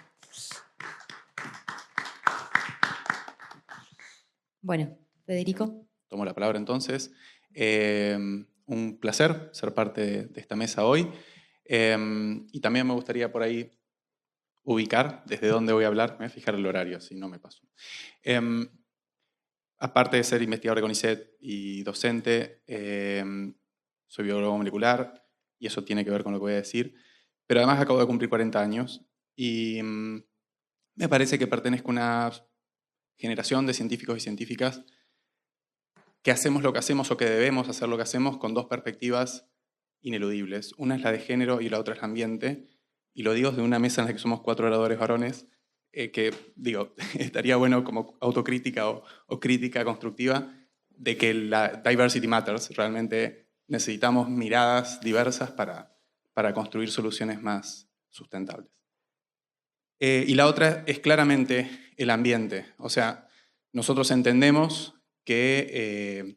Bueno, Federico.
Tomo la palabra entonces. Un placer ser parte de esta mesa hoy. Y también me gustaría por ahí ubicar desde dónde voy a hablar. Me voy a fijar el horario, si no me paso. Aparte de ser investigador de CONICET y docente, soy biólogo molecular, y eso tiene que ver con lo que voy a decir. Pero además acabo de cumplir 40 años y me parece que pertenezco a una generación de científicos y científicas que hacemos lo que hacemos o que debemos hacer lo que hacemos con 2 perspectivas ineludibles. Una es la de género y la otra es el ambiente. Y lo digo desde una mesa en la que somos 4 oradores varones, que, digo, estaría bueno como autocrítica o crítica constructiva de que la diversity matters. Realmente necesitamos miradas diversas para construir soluciones más sustentables. Y la otra es claramente el ambiente. O sea, nosotros entendemos que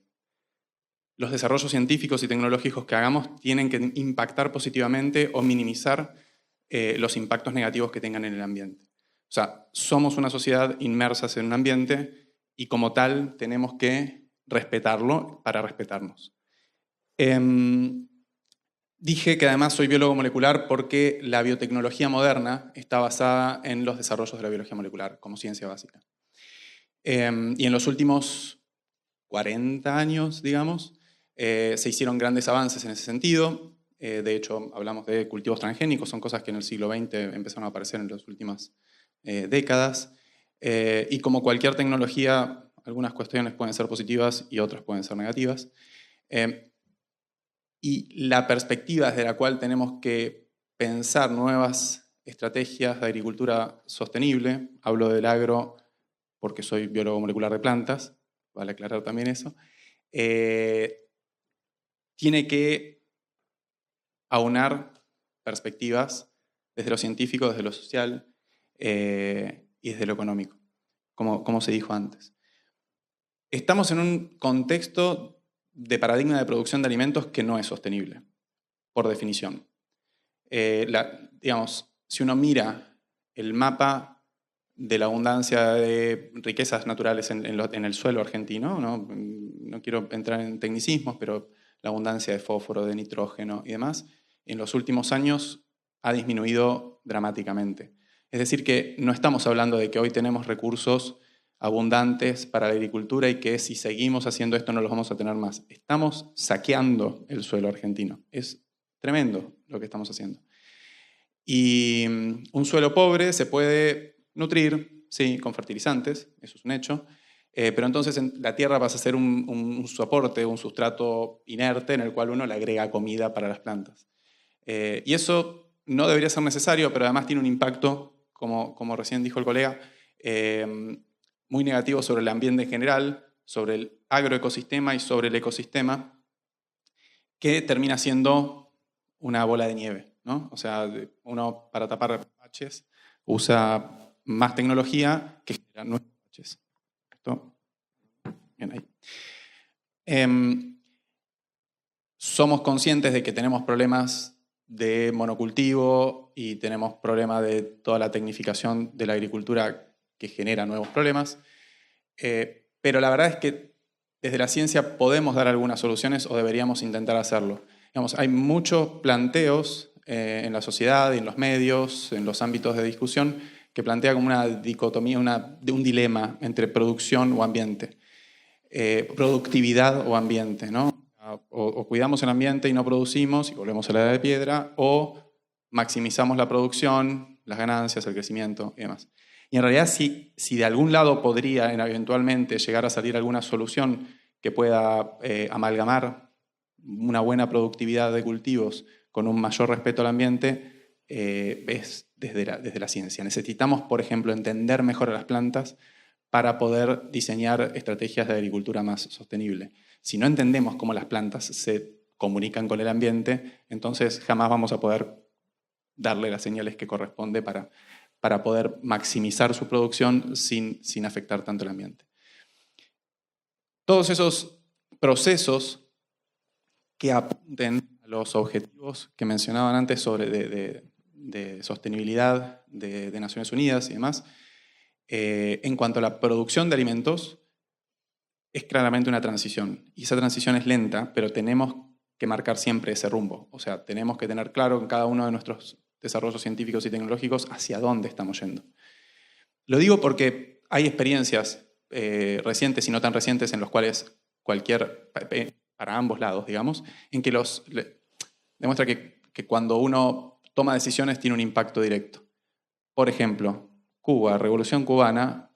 los desarrollos científicos y tecnológicos que hagamos tienen que impactar positivamente o minimizar los impactos negativos que tengan en el ambiente. O sea, somos una sociedad inmersas en un ambiente y como tal tenemos que respetarlo para respetarnos. Dije que además soy biólogo molecular porque la biotecnología moderna está basada en los desarrollos de la biología molecular como ciencia básica. Y en los últimos 40 años, digamos, se hicieron grandes avances en ese sentido. De hecho, hablamos de cultivos transgénicos, son cosas que en el siglo XX empezaron a aparecer en las últimas décadas. Y como cualquier tecnología, algunas cuestiones pueden ser positivas y otras pueden ser negativas. Y la perspectiva desde la cual tenemos que pensar nuevas estrategias de agricultura sostenible, hablo del agro porque soy biólogo molecular de plantas, vale aclarar también eso, tiene que aunar perspectivas desde lo científico, desde lo social y desde lo económico, como se dijo antes. Estamos en un contexto de paradigma de producción de alimentos que no es sostenible, por definición. Digamos, si uno mira el mapa de la abundancia de riquezas naturales en el suelo argentino, no quiero entrar en tecnicismos, pero la abundancia de fósforo, de nitrógeno y demás, en los últimos años ha disminuido dramáticamente. Es decir, que no estamos hablando de que hoy tenemos recursos abundantes para la agricultura y que si seguimos haciendo esto no los vamos a tener más. Estamos saqueando el suelo argentino. Es tremendo lo que estamos haciendo. Y un suelo pobre se puede nutrir, sí, con fertilizantes, eso es un hecho, pero entonces la tierra pasa a ser un soporte, un sustrato inerte en el cual uno le agrega comida para las plantas. Y eso no debería ser necesario, pero además tiene un impacto, como recién dijo el colega, muy negativo sobre el ambiente en general, sobre el agroecosistema y sobre el ecosistema, que termina siendo una bola de nieve, ¿no? O sea, uno para tapar baches usa más tecnología que genera nuevos baches. ¿Esto? Bien ahí. Somos conscientes de que tenemos problemas de monocultivo y tenemos problemas de toda la tecnificación de la agricultura que genera nuevos problemas, pero la verdad es que desde la ciencia podemos dar algunas soluciones o deberíamos intentar hacerlo. Digamos, hay muchos planteos en la sociedad y en los medios, en los ámbitos de discusión, que plantea como una dicotomía, un dilema entre producción o ambiente, productividad o ambiente, ¿no? O cuidamos el ambiente y no producimos y volvemos a la edad de piedra, o maximizamos la producción, las ganancias, el crecimiento y demás. Y en realidad, si de algún lado podría eventualmente llegar a salir alguna solución que pueda amalgamar una buena productividad de cultivos con un mayor respeto al ambiente, es desde la ciencia. Necesitamos, por ejemplo, entender mejor a las plantas para poder diseñar estrategias de agricultura más sostenible. Si no entendemos cómo las plantas se comunican con el ambiente, entonces jamás vamos a poder darle las señales que corresponde para poder maximizar su producción sin afectar tanto el ambiente. Todos esos procesos que apunten a los objetivos que mencionaban antes de sostenibilidad de Naciones Unidas y demás, en cuanto a la producción de alimentos, es claramente una transición. Y esa transición es lenta, pero tenemos que marcar siempre ese rumbo. O sea, tenemos que tener claro en cada uno de nuestros desarrollos científicos y tecnológicos hacia dónde estamos yendo. Lo digo porque hay experiencias recientes y no tan recientes en los cuales para ambos lados, digamos, en que demuestra que cuando uno toma decisiones tiene un impacto directo. Por ejemplo, Cuba, Revolución Cubana,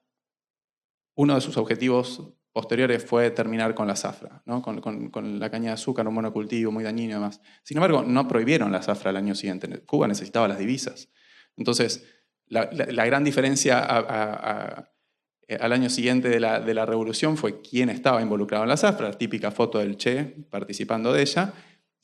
uno de sus objetivos posteriores fue terminar con la zafra, ¿no? con la caña de azúcar, un monocultivo muy dañino y demás. Sin embargo, no prohibieron la zafra al año siguiente. Cuba necesitaba las divisas. Entonces, la gran diferencia al año siguiente de la revolución fue quién estaba involucrado en la zafra, la típica foto del Che participando de ella,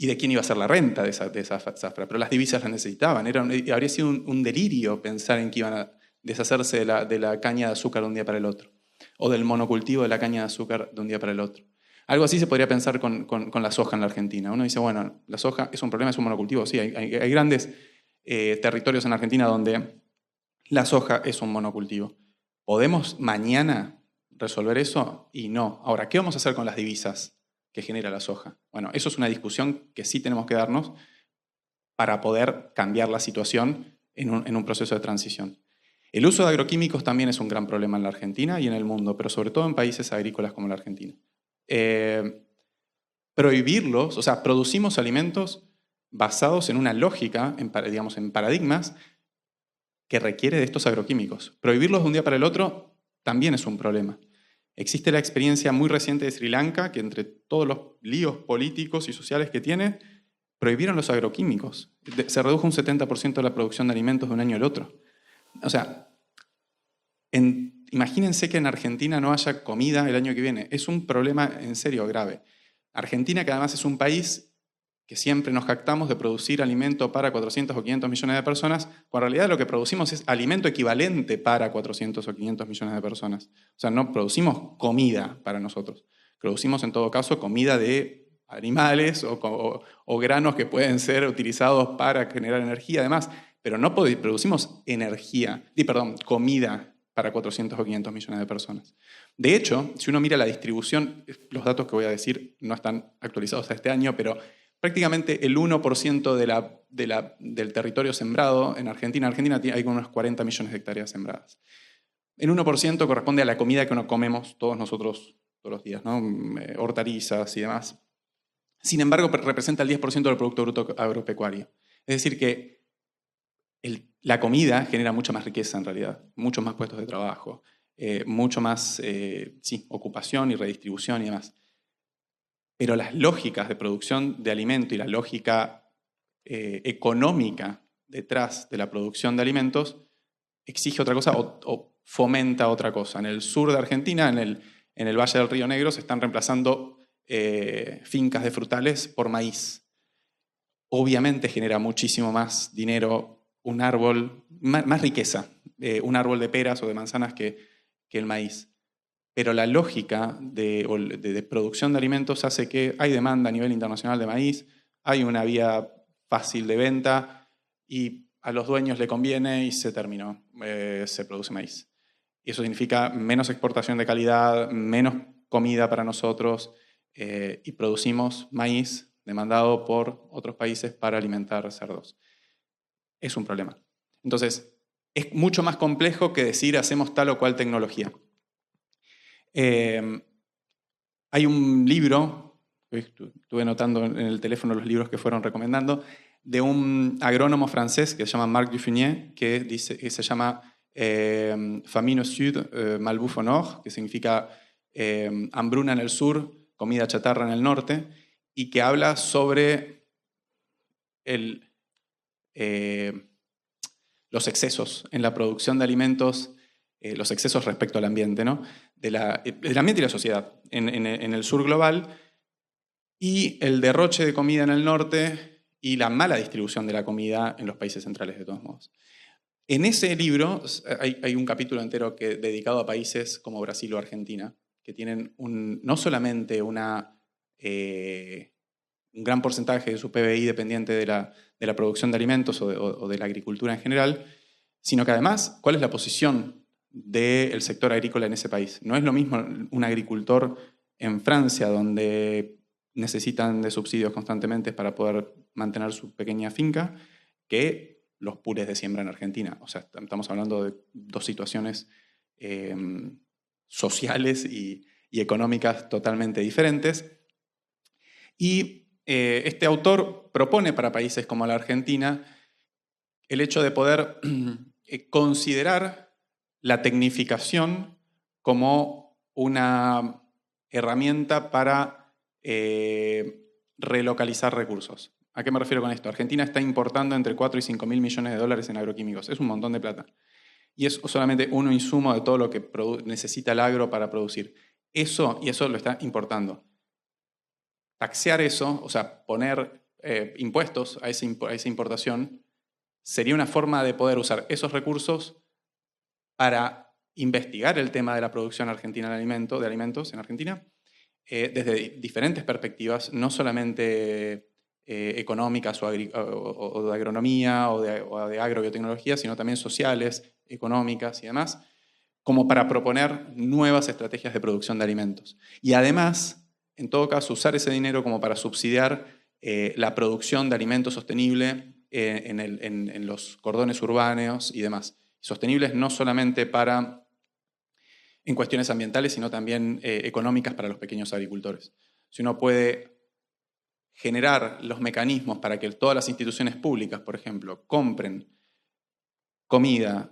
y de quién iba a ser la renta de esa zafra. Pero las divisas las necesitaban. Habría sido un delirio pensar en que iban a deshacerse de la caña de azúcar de un día para el otro, o del monocultivo de la caña de azúcar de un día para el otro. Algo así se podría pensar con la soja en la Argentina. Uno dice, bueno, la soja es un problema, es un monocultivo. Sí, hay grandes territorios en Argentina donde la soja es un monocultivo. ¿Podemos mañana resolver eso? Y no. Ahora, ¿qué vamos a hacer con las divisas que genera la soja? Bueno, eso es una discusión que sí tenemos que darnos para poder cambiar la situación en un proceso de transición. El uso de agroquímicos también es un gran problema en la Argentina y en el mundo, pero sobre todo en países agrícolas como la Argentina. Prohibirlos, o sea, producimos alimentos basados en una lógica, en paradigmas, que requiere de estos agroquímicos. Prohibirlos de un día para el otro también es un problema. Existe la experiencia muy reciente de Sri Lanka, que entre todos los líos políticos y sociales que tiene, prohibieron los agroquímicos. Se redujo un 70% de la producción de alimentos de un año al otro. O sea, imagínense que en Argentina no haya comida el año que viene. Es un problema en serio grave. Argentina, que además es un país que siempre nos jactamos de producir alimento para 400 o 500 millones de personas, cuando en realidad lo que producimos es alimento equivalente para 400 o 500 millones de personas. O sea, no producimos comida para nosotros. Producimos en todo caso comida de animales o granos que pueden ser utilizados para generar energía además, pero no producimos comida para 400 o 500 millones de personas. De hecho, si uno mira la distribución, los datos que voy a decir no están actualizados a este año, pero prácticamente el 1% del territorio sembrado en Argentina. Argentina hay unos 40 millones de hectáreas sembradas. El 1% corresponde a la comida que comemos todos nosotros todos los días, ¿no? Hortalizas y demás. Sin embargo, representa el 10% del Producto Bruto Agropecuario. Es decir, que la comida genera mucha más riqueza en realidad, muchos más puestos de trabajo, mucho más ocupación y redistribución y demás. Pero las lógicas de producción de alimento y la lógica económica detrás de la producción de alimentos exige otra cosa o fomenta otra cosa. En el sur de Argentina, en el Valle del Río Negro, se están reemplazando fincas de frutales por maíz. Obviamente genera muchísimo más dinero un árbol, más riqueza, un árbol de peras o de manzanas que el maíz. Pero la lógica de producción de alimentos hace que hay demanda a nivel internacional de maíz, hay una vía fácil de venta y a los dueños le conviene y se terminó, se produce maíz. Y eso significa menos exportación de calidad, menos comida para nosotros y producimos maíz demandado por otros países para alimentar cerdos. Es un problema. Entonces, es mucho más complejo que decir hacemos tal o cual tecnología. Hay un libro, estuve notando en el teléfono los libros que fueron recomendando, de un agrónomo francés que se llama Marc Dufunier, que se llama Famine au Sud, Malbouffe au Nord, que significa hambruna en el sur, comida chatarra en el norte, y que habla sobre los excesos en la producción de alimentos, los excesos respecto al ambiente, ¿no? Del ambiente y la sociedad en el sur global, y el derroche de comida en el norte y la mala distribución de la comida en los países centrales, de todos modos. En ese libro hay un capítulo entero dedicado a países como Brasil o Argentina, que tienen no solamente un gran porcentaje de su PBI dependiente de la producción de alimentos o de la agricultura en general, sino que además, ¿cuál es la posición del sector agrícola en ese país? No es lo mismo un agricultor en Francia, donde necesitan de subsidios constantemente para poder mantener su pequeña finca, que los pures de siembra en Argentina. O sea, estamos hablando de dos situaciones sociales y económicas totalmente diferentes. Y este autor propone para países como la Argentina el hecho de poder considerar la tecnificación como una herramienta para relocalizar recursos. ¿A qué me refiero con esto? Argentina está importando entre 4 y 5 mil millones de dólares en agroquímicos. Es un montón de plata. Y es solamente un insumo de todo lo que necesita el agro para producir. Eso lo está importando. Taxear eso, o sea, poner impuestos a esa importación, sería una forma de poder usar esos recursos para investigar el tema de la producción argentina de alimentos en Argentina, desde diferentes perspectivas, no solamente económicas o de agronomía o de agrobiotecnología, sino también sociales, económicas y demás, como para proponer nuevas estrategias de producción de alimentos. Y además, en todo caso, usar ese dinero como para subsidiar la producción de alimentos sostenible en los cordones urbanos y demás. Sostenibles no solamente en cuestiones ambientales, sino también económicas para los pequeños agricultores. Si uno puede generar los mecanismos para que todas las instituciones públicas, por ejemplo, compren comida,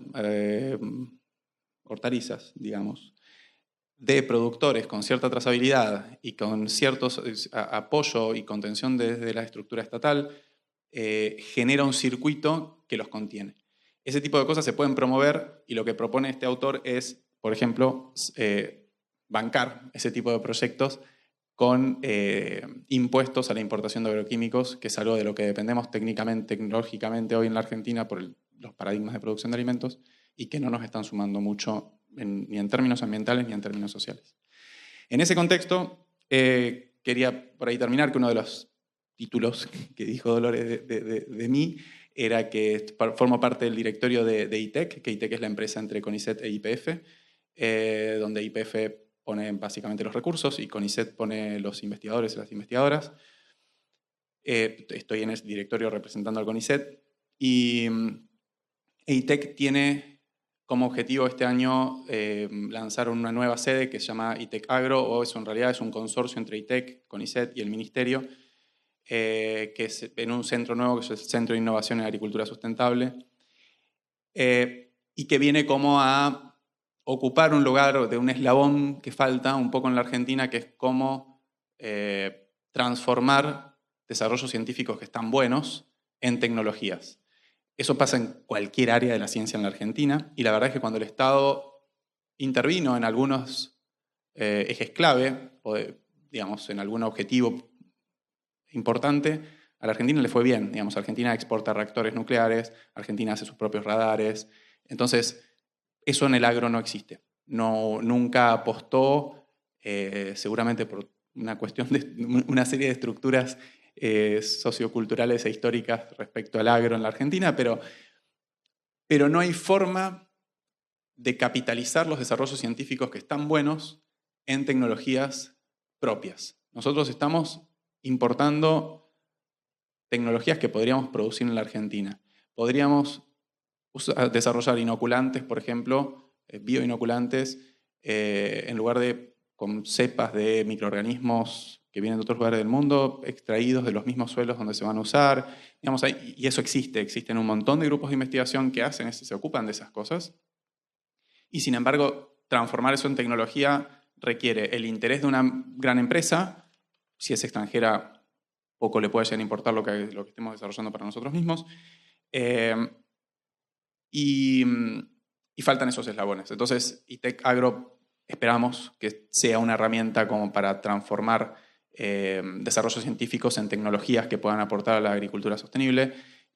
hortalizas, digamos, de productores con cierta trazabilidad y con ciertos apoyo y contención desde la estructura estatal, genera un circuito que los contiene. Ese tipo de cosas se pueden promover y lo que propone este autor es, por ejemplo, bancar ese tipo de proyectos con impuestos a la importación de agroquímicos, que es algo de lo que dependemos tecnológicamente hoy en la Argentina por los paradigmas de producción de alimentos y que no nos están sumando mucho ni en términos ambientales ni en términos sociales. En ese contexto, quería por ahí terminar que uno de los títulos que dijo Dolores de mí era que formo parte del directorio de ITEC, que ITEC es la empresa entre CONICET e YPF, donde YPF pone básicamente los recursos y CONICET pone los investigadores y las investigadoras. Estoy en el directorio representando al CONICET y ITEC tiene como objetivo este año lanzar una nueva sede que se llama ITEC Agro, o eso en realidad es un consorcio entre ITEC, CONICET y el Ministerio, que es en un centro nuevo, que es el Centro de Innovación en Agricultura Sustentable, y que viene como a ocupar un lugar de un eslabón que falta un poco en la Argentina, que es cómo transformar desarrollos científicos que están buenos en tecnologías. Eso pasa en cualquier área de la ciencia en la Argentina, y la verdad es que cuando el Estado intervino en algunos ejes clave, o digamos, en algún objetivo importante, a la Argentina le fue bien. Digamos, Argentina exporta reactores nucleares, Argentina hace sus propios radares. Entonces, eso en el agro no existe. Nunca apostó, seguramente por una cuestión de una serie de estructuras socioculturales e históricas respecto al agro en la Argentina, pero no hay forma de capitalizar los desarrollos científicos que están buenos en tecnologías propias. Nosotros estamos importando tecnologías que podríamos producir en la Argentina. Podríamos desarrollar inoculantes, por ejemplo, bioinoculantes, en lugar de con cepas de microorganismos que vienen de otros lugares del mundo, extraídos de los mismos suelos donde se van a usar. Digamos, y eso existen un montón de grupos de investigación que se ocupan de esas cosas. Y sin embargo, transformar eso en tecnología requiere el interés de una gran empresa. Si es extranjera, poco le puede llegar a importar lo que estemos desarrollando para nosotros mismos. Y faltan esos eslabones. Entonces, ITEC Agro esperamos que sea una herramienta como para transformar desarrollos científicos en tecnologías que puedan aportar a la agricultura sostenible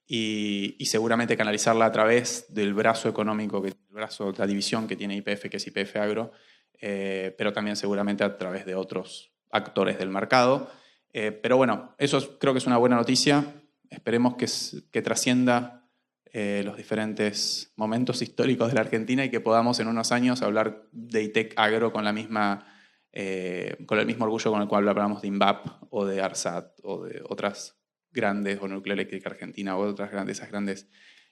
y seguramente canalizarla a través del brazo económico, la división que tiene YPF, que es YPF Agro, pero también seguramente a través de otros actores del mercado. Pero bueno, eso creo que es una buena noticia. Esperemos que trascienda los diferentes momentos históricos de la Argentina y que podamos en unos años hablar de ITEC Agro con el mismo orgullo con el cual hablamos de INVAP o de ARSAT o de otras grandes, o Nuclear Eléctrica Argentina o otras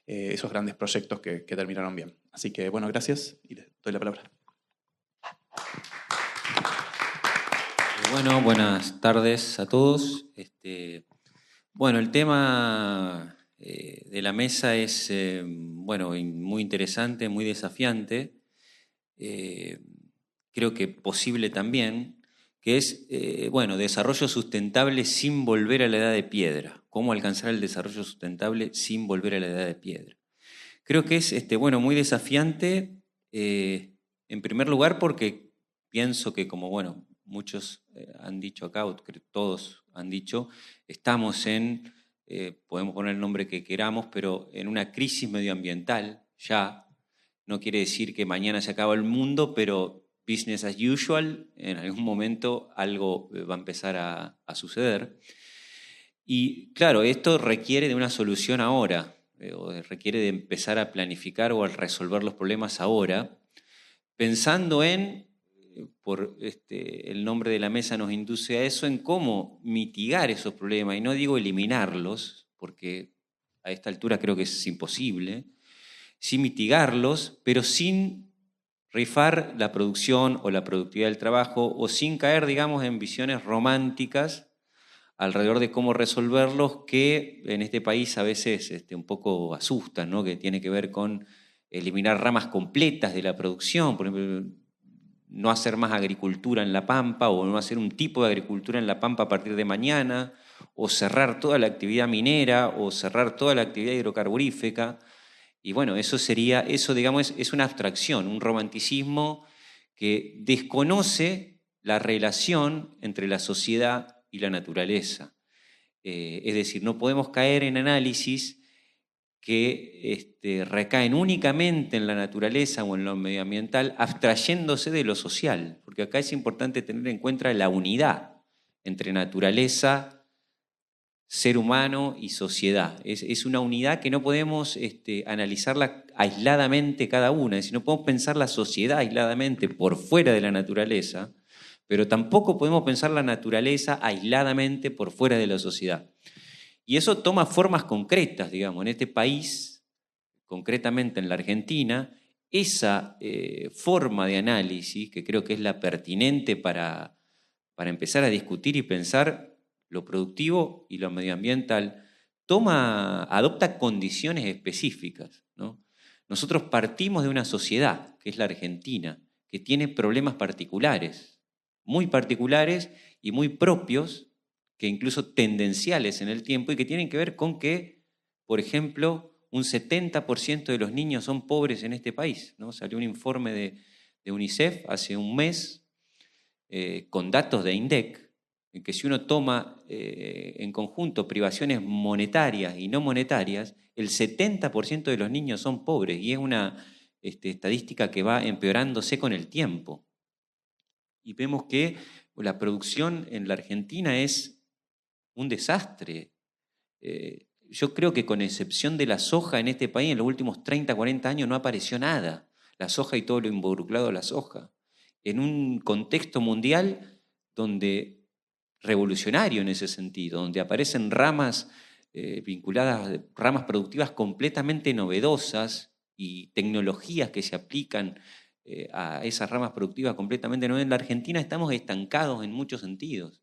esos grandes proyectos que terminaron bien. Así que bueno, gracias y les doy la palabra.
Bueno, buenas tardes a todos. Bueno, el tema de la mesa es muy interesante, muy desafiante. Creo que posible también, que es desarrollo sustentable sin volver a la edad de piedra. ¿Cómo alcanzar el desarrollo sustentable sin volver a la edad de piedra? Creo que es muy desafiante, en primer lugar porque pienso que como muchos han dicho acá, o todos han dicho, estamos en, podemos poner el nombre que queramos, pero en una crisis medioambiental ya. No quiere decir que mañana se acaba el mundo, pero business as usual, en algún momento algo va a empezar a suceder. Y claro, esto requiere de una solución ahora, requiere de empezar a planificar o a resolver los problemas ahora, pensando en, el nombre de la mesa nos induce a eso, en cómo mitigar esos problemas, y no digo eliminarlos, porque a esta altura creo que es imposible, sí mitigarlos, pero sin rifar la producción o la productividad del trabajo, o sin caer, digamos, en visiones románticas alrededor de cómo resolverlos, que en este país a veces un poco asustan, ¿no? Que tiene que ver con eliminar ramas completas de la producción, por ejemplo, no hacer más agricultura en La Pampa, o no hacer un tipo de agricultura en La Pampa a partir de mañana, o cerrar toda la actividad minera, o cerrar toda la actividad hidrocarburífica. Y bueno, eso digamos, es una abstracción, un romanticismo que desconoce la relación entre la sociedad y la naturaleza. Es decir, no podemos caer en análisis que recaen únicamente en la naturaleza o en lo medioambiental, abstrayéndose de lo social, porque acá es importante tener en cuenta la unidad entre naturaleza, ser humano y sociedad. Es una unidad que no podemos analizarla aisladamente cada una, es decir, no podemos pensar la sociedad aisladamente por fuera de la naturaleza, pero tampoco podemos pensar la naturaleza aisladamente por fuera de la sociedad. Y eso toma formas concretas, digamos, en este país, concretamente en la Argentina, esa forma de análisis, que creo que es la pertinente para empezar a discutir y pensar lo productivo y lo medioambiental, adopta condiciones específicas, ¿no? Nosotros partimos de una sociedad, que es la Argentina, que tiene problemas particulares, muy particulares y muy propios, que incluso tendenciales en el tiempo y que tienen que ver con que, por ejemplo, un 70% de los niños son pobres en este país, ¿no? Salió un informe de UNICEF hace un mes con datos de INDEC, en que si uno toma en conjunto privaciones monetarias y no monetarias, el 70% de los niños son pobres y es una estadística que va empeorándose con el tiempo. Y vemos que la producción en la Argentina es un desastre. Yo creo que con excepción de la soja en este país, en los últimos 30, 40 años no apareció nada. La soja y todo lo involucrado a la soja. En un contexto mundial revolucionario en ese sentido, donde aparecen ramas vinculadas, ramas productivas completamente novedosas y tecnologías que se aplican a esas ramas productivas completamente novedosas. En la Argentina estamos estancados en muchos sentidos.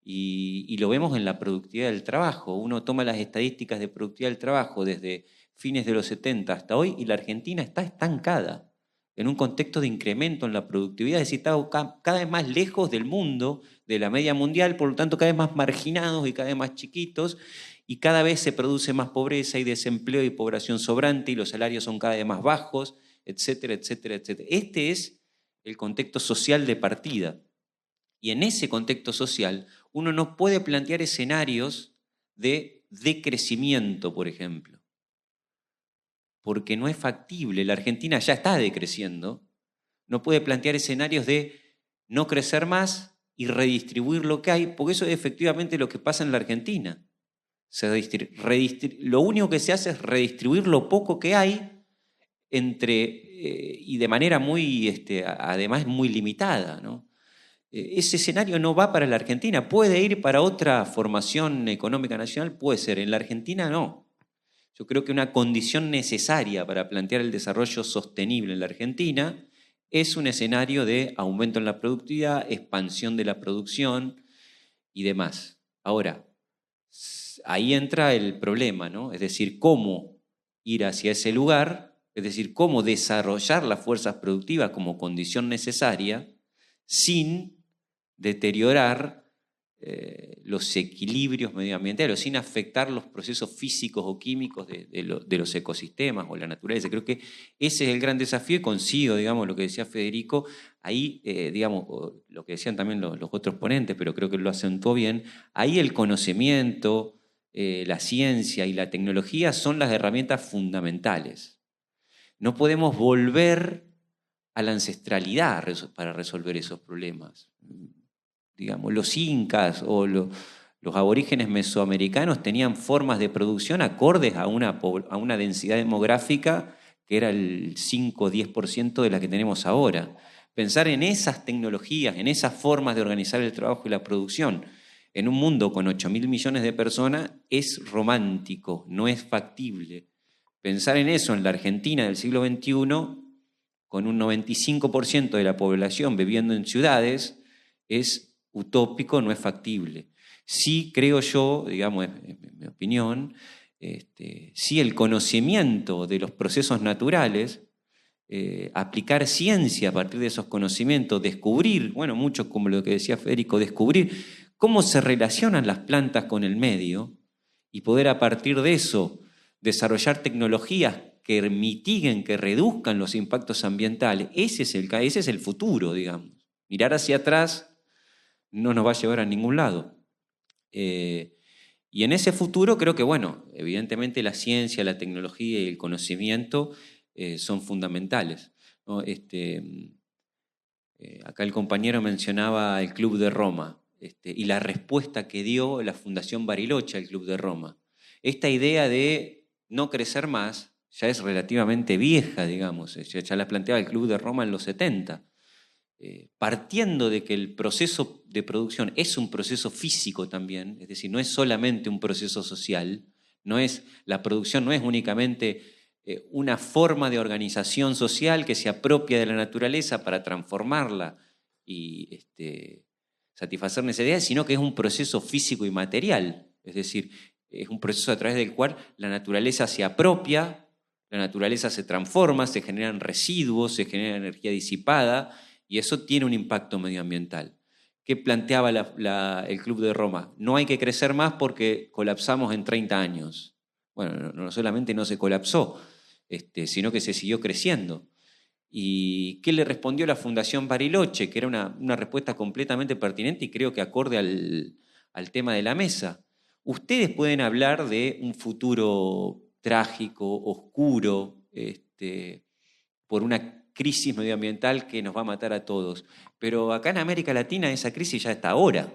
Y lo vemos en la productividad del trabajo. Uno toma las estadísticas de productividad del trabajo desde fines de los 70 hasta hoy y la Argentina está estancada en un contexto de incremento en la productividad, es decir, está cada vez más lejos del mundo, de la media mundial, por lo tanto cada vez más marginados y cada vez más chiquitos, y cada vez se produce más pobreza y desempleo y población sobrante y los salarios son cada vez más bajos, etcétera, etcétera, etcétera. Este es el contexto social de partida. Y en ese contexto social uno no puede plantear escenarios de decrecimiento, por ejemplo, porque no es factible. La Argentina ya está decreciendo, no puede plantear escenarios de no crecer más y redistribuir lo que hay, porque eso es efectivamente lo que pasa en la Argentina. Lo único que se hace es redistribuir lo poco que hay y de manera muy, además muy limitada, ¿no? Ese escenario no va para la Argentina. ¿Puede ir para otra formación económica nacional? Puede ser. En la Argentina no. Yo creo que una condición necesaria para plantear el desarrollo sostenible en la Argentina es un escenario de aumento en la productividad, expansión de la producción y demás. Ahora, ahí entra el problema, ¿no? Es decir, cómo ir hacia ese lugar, es decir, cómo desarrollar las fuerzas productivas como condición necesaria sin deteriorar los equilibrios medioambientales, sin afectar los procesos físicos o químicos de los ecosistemas o la naturaleza. Creo que ese es el gran desafío y consigo, digamos, lo que decía Federico, ahí, digamos, lo que decían también los otros ponentes, pero creo que lo acentuó bien, ahí el conocimiento, la ciencia y la tecnología son las herramientas fundamentales. No podemos volver a la ancestralidad para resolver esos problemas. Digamos, los incas o los aborígenes mesoamericanos tenían formas de producción acordes a una densidad demográfica que era el 5 o 10% de la que tenemos ahora. Pensar en esas tecnologías, en esas formas de organizar el trabajo y la producción en un mundo con 8.000 millones de personas es romántico, no es factible. Pensar en eso en la Argentina del siglo XXI, con un 95% de la población viviendo en ciudades, es utópico, no es factible. Sí creo yo, digamos, en mi opinión, sí el conocimiento de los procesos naturales, aplicar ciencia a partir de esos conocimientos, descubrir, bueno, mucho como lo que decía Federico, descubrir cómo se relacionan las plantas con el medio y poder a partir de eso desarrollar tecnologías que mitiguen, que reduzcan los impactos ambientales. Ese es el futuro, digamos. Mirar hacia atrás no nos va a llevar a ningún lado. Y en ese futuro creo que, bueno, evidentemente la ciencia, la tecnología y el conocimiento son fundamentales, ¿no? Acá el compañero mencionaba el Club de Roma y la respuesta que dio la Fundación Bariloche al Club de Roma. Esta idea de no crecer más ya es relativamente vieja, digamos, ya la planteaba el Club de Roma en los 70. Partiendo de que el proceso de producción es un proceso físico también, es decir, no es solamente un proceso social, la producción no es únicamente una forma de organización social que se apropia de la naturaleza para transformarla y satisfacer necesidades, sino que es un proceso físico y material. Es decir, es un proceso a través del cual la naturaleza se apropia, la naturaleza se transforma, se generan residuos, se genera energía disipada, y eso tiene un impacto medioambiental. ¿Qué planteaba el Club de Roma? No hay que crecer más porque colapsamos en 30 años. Bueno, no solamente no se colapsó, sino que se siguió creciendo. ¿Y qué le respondió la Fundación Bariloche? Que era una respuesta completamente pertinente y creo que acorde al tema de la mesa. Ustedes pueden hablar de un futuro trágico, oscuro, por una crisis medioambiental que nos va a matar a todos. Pero acá en América Latina esa crisis ya está ahora.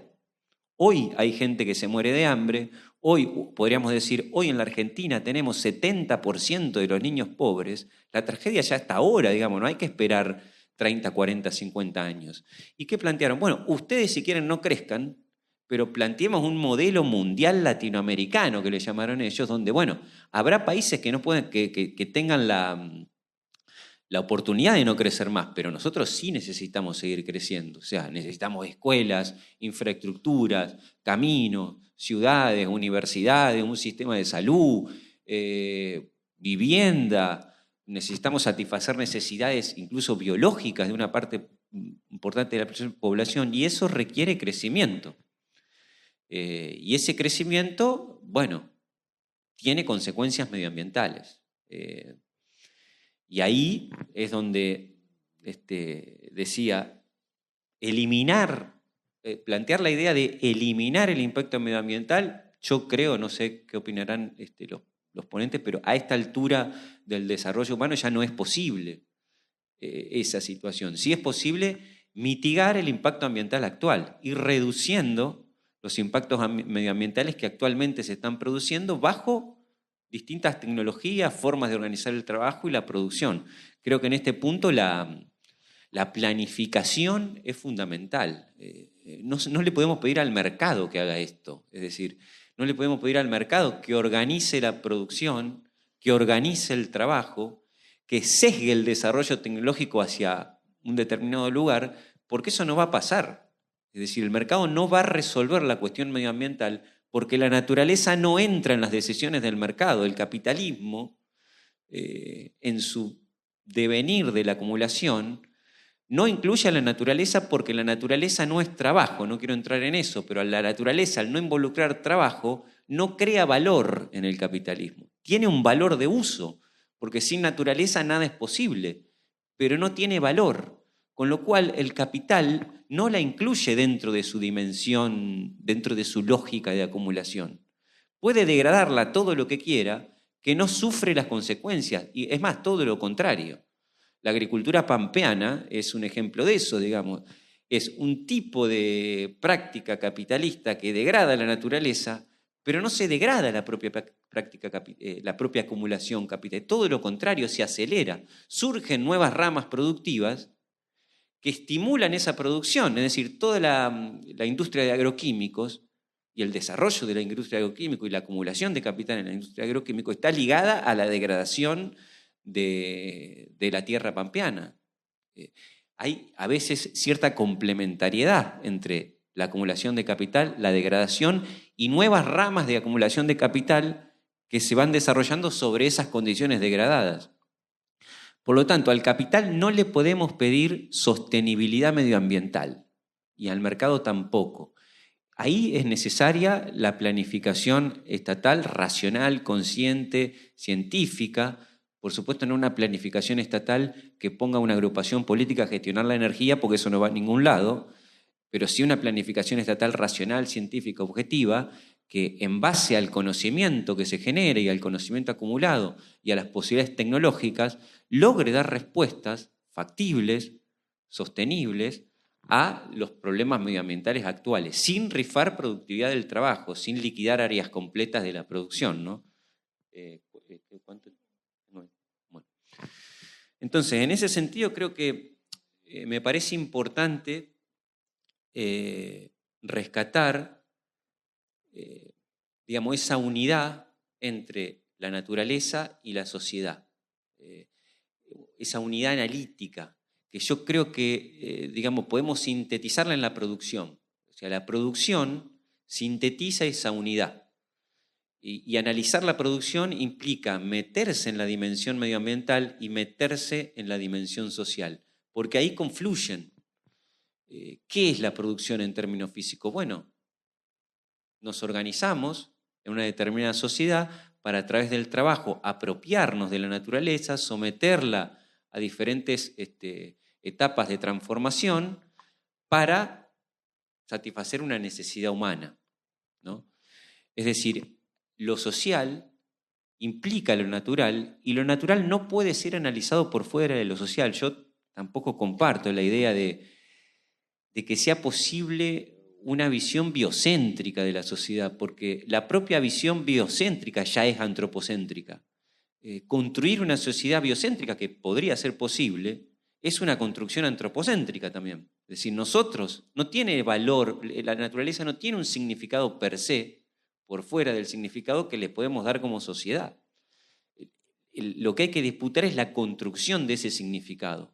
Hoy hay gente que se muere de hambre. Hoy, podríamos decir, hoy en la Argentina tenemos 70% de los niños pobres. La tragedia ya está ahora, digamos, no hay que esperar 30, 40, 50 años. ¿Y qué plantearon? Bueno, ustedes si quieren no crezcan, pero planteemos un modelo mundial latinoamericano, que le llamaron ellos, donde, bueno, habrá países que no pueden, que tengan la oportunidad de no crecer más, pero nosotros sí necesitamos seguir creciendo. O sea, necesitamos escuelas, infraestructuras, caminos, ciudades, universidades, un sistema de salud, vivienda. Necesitamos satisfacer necesidades incluso biológicas de una parte importante de la población, y eso requiere crecimiento. Y ese crecimiento, bueno, tiene consecuencias medioambientales. Y ahí es donde decía, plantear la idea de eliminar el impacto medioambiental. Yo creo, no sé qué opinarán los ponentes, pero a esta altura del desarrollo humano ya no es posible esa situación. Sí es posible mitigar el impacto ambiental actual, ir reduciendo los impactos medioambientales que actualmente se están produciendo bajo distintas tecnologías, formas de organizar el trabajo y la producción. Creo que en este punto la planificación es fundamental. No le podemos pedir al mercado que haga esto. Es decir, no le podemos pedir al mercado que organice la producción, que organice el trabajo, que sesgue el desarrollo tecnológico hacia un determinado lugar, porque eso no va a pasar. Es decir, el mercado no va a resolver la cuestión medioambiental porque la naturaleza no entra en las decisiones del mercado. El capitalismo, en su devenir de la acumulación, no incluye a la naturaleza porque la naturaleza no es trabajo, no quiero entrar en eso, pero la naturaleza, al no involucrar trabajo, no crea valor en el capitalismo. Tiene un valor de uso, porque sin naturaleza nada es posible, pero no tiene valor, con lo cual el capital no la incluye dentro de su dimensión, dentro de su lógica de acumulación. Puede degradarla todo lo que quiera, que no sufre las consecuencias, y es más, todo lo contrario. La agricultura pampeana es un ejemplo de eso, digamos. Es un tipo de práctica capitalista que degrada la naturaleza, pero no se degrada la propia la propia acumulación capital. Todo lo contrario, se acelera. Surgen nuevas ramas productivas que estimulan esa producción, es decir, toda la industria de agroquímicos y el desarrollo de la industria agroquímica y la acumulación de capital en la industria agroquímica está ligada a la degradación de la tierra pampeana. Hay a veces cierta complementariedad entre la acumulación de capital, la degradación y nuevas ramas de acumulación de capital que se van desarrollando sobre esas condiciones degradadas. Por lo tanto, al capital no le podemos pedir sostenibilidad medioambiental y al mercado tampoco. Ahí es necesaria la planificación estatal, racional, consciente, científica. Por supuesto, no una planificación estatal que ponga una agrupación política a gestionar la energía, porque eso no va a ningún lado, pero sí una planificación estatal racional, científica, objetiva, que en base al conocimiento que se genere y al conocimiento acumulado y a las posibilidades tecnológicas, logre dar respuestas factibles, sostenibles, a los problemas medioambientales actuales, sin rifar productividad del trabajo, sin liquidar áreas completas de la producción, ¿no? Bueno. Entonces, en ese sentido, creo que me parece importante rescatar digamos, esa unidad entre la naturaleza y la sociedad, esa unidad analítica, que yo creo que digamos, podemos sintetizarla en la producción. sea, la producción sintetiza esa unidad. Y analizar la producción implica meterse en la dimensión medioambiental y meterse en la dimensión social, porque ahí confluyen. ¿Qué es la producción en términos físicos? Bueno, nos organizamos en una determinada sociedad para, a través del trabajo, apropiarnos de la naturaleza, someterla a diferentes etapas de transformación para satisfacer una necesidad humana, ¿no? Es decir, lo social implica lo natural y lo natural no puede ser analizado por fuera de lo social. Yo tampoco comparto la idea de que sea posible una visión biocéntrica de la sociedad, porque la propia visión biocéntrica ya es antropocéntrica. Construir una sociedad biocéntrica, que podría ser posible, es una construcción antropocéntrica también. Es decir, nosotros no tiene valor, la naturaleza no tiene un significado per se, por fuera del significado que le podemos dar como sociedad. Lo que hay que disputar es la construcción de ese significado.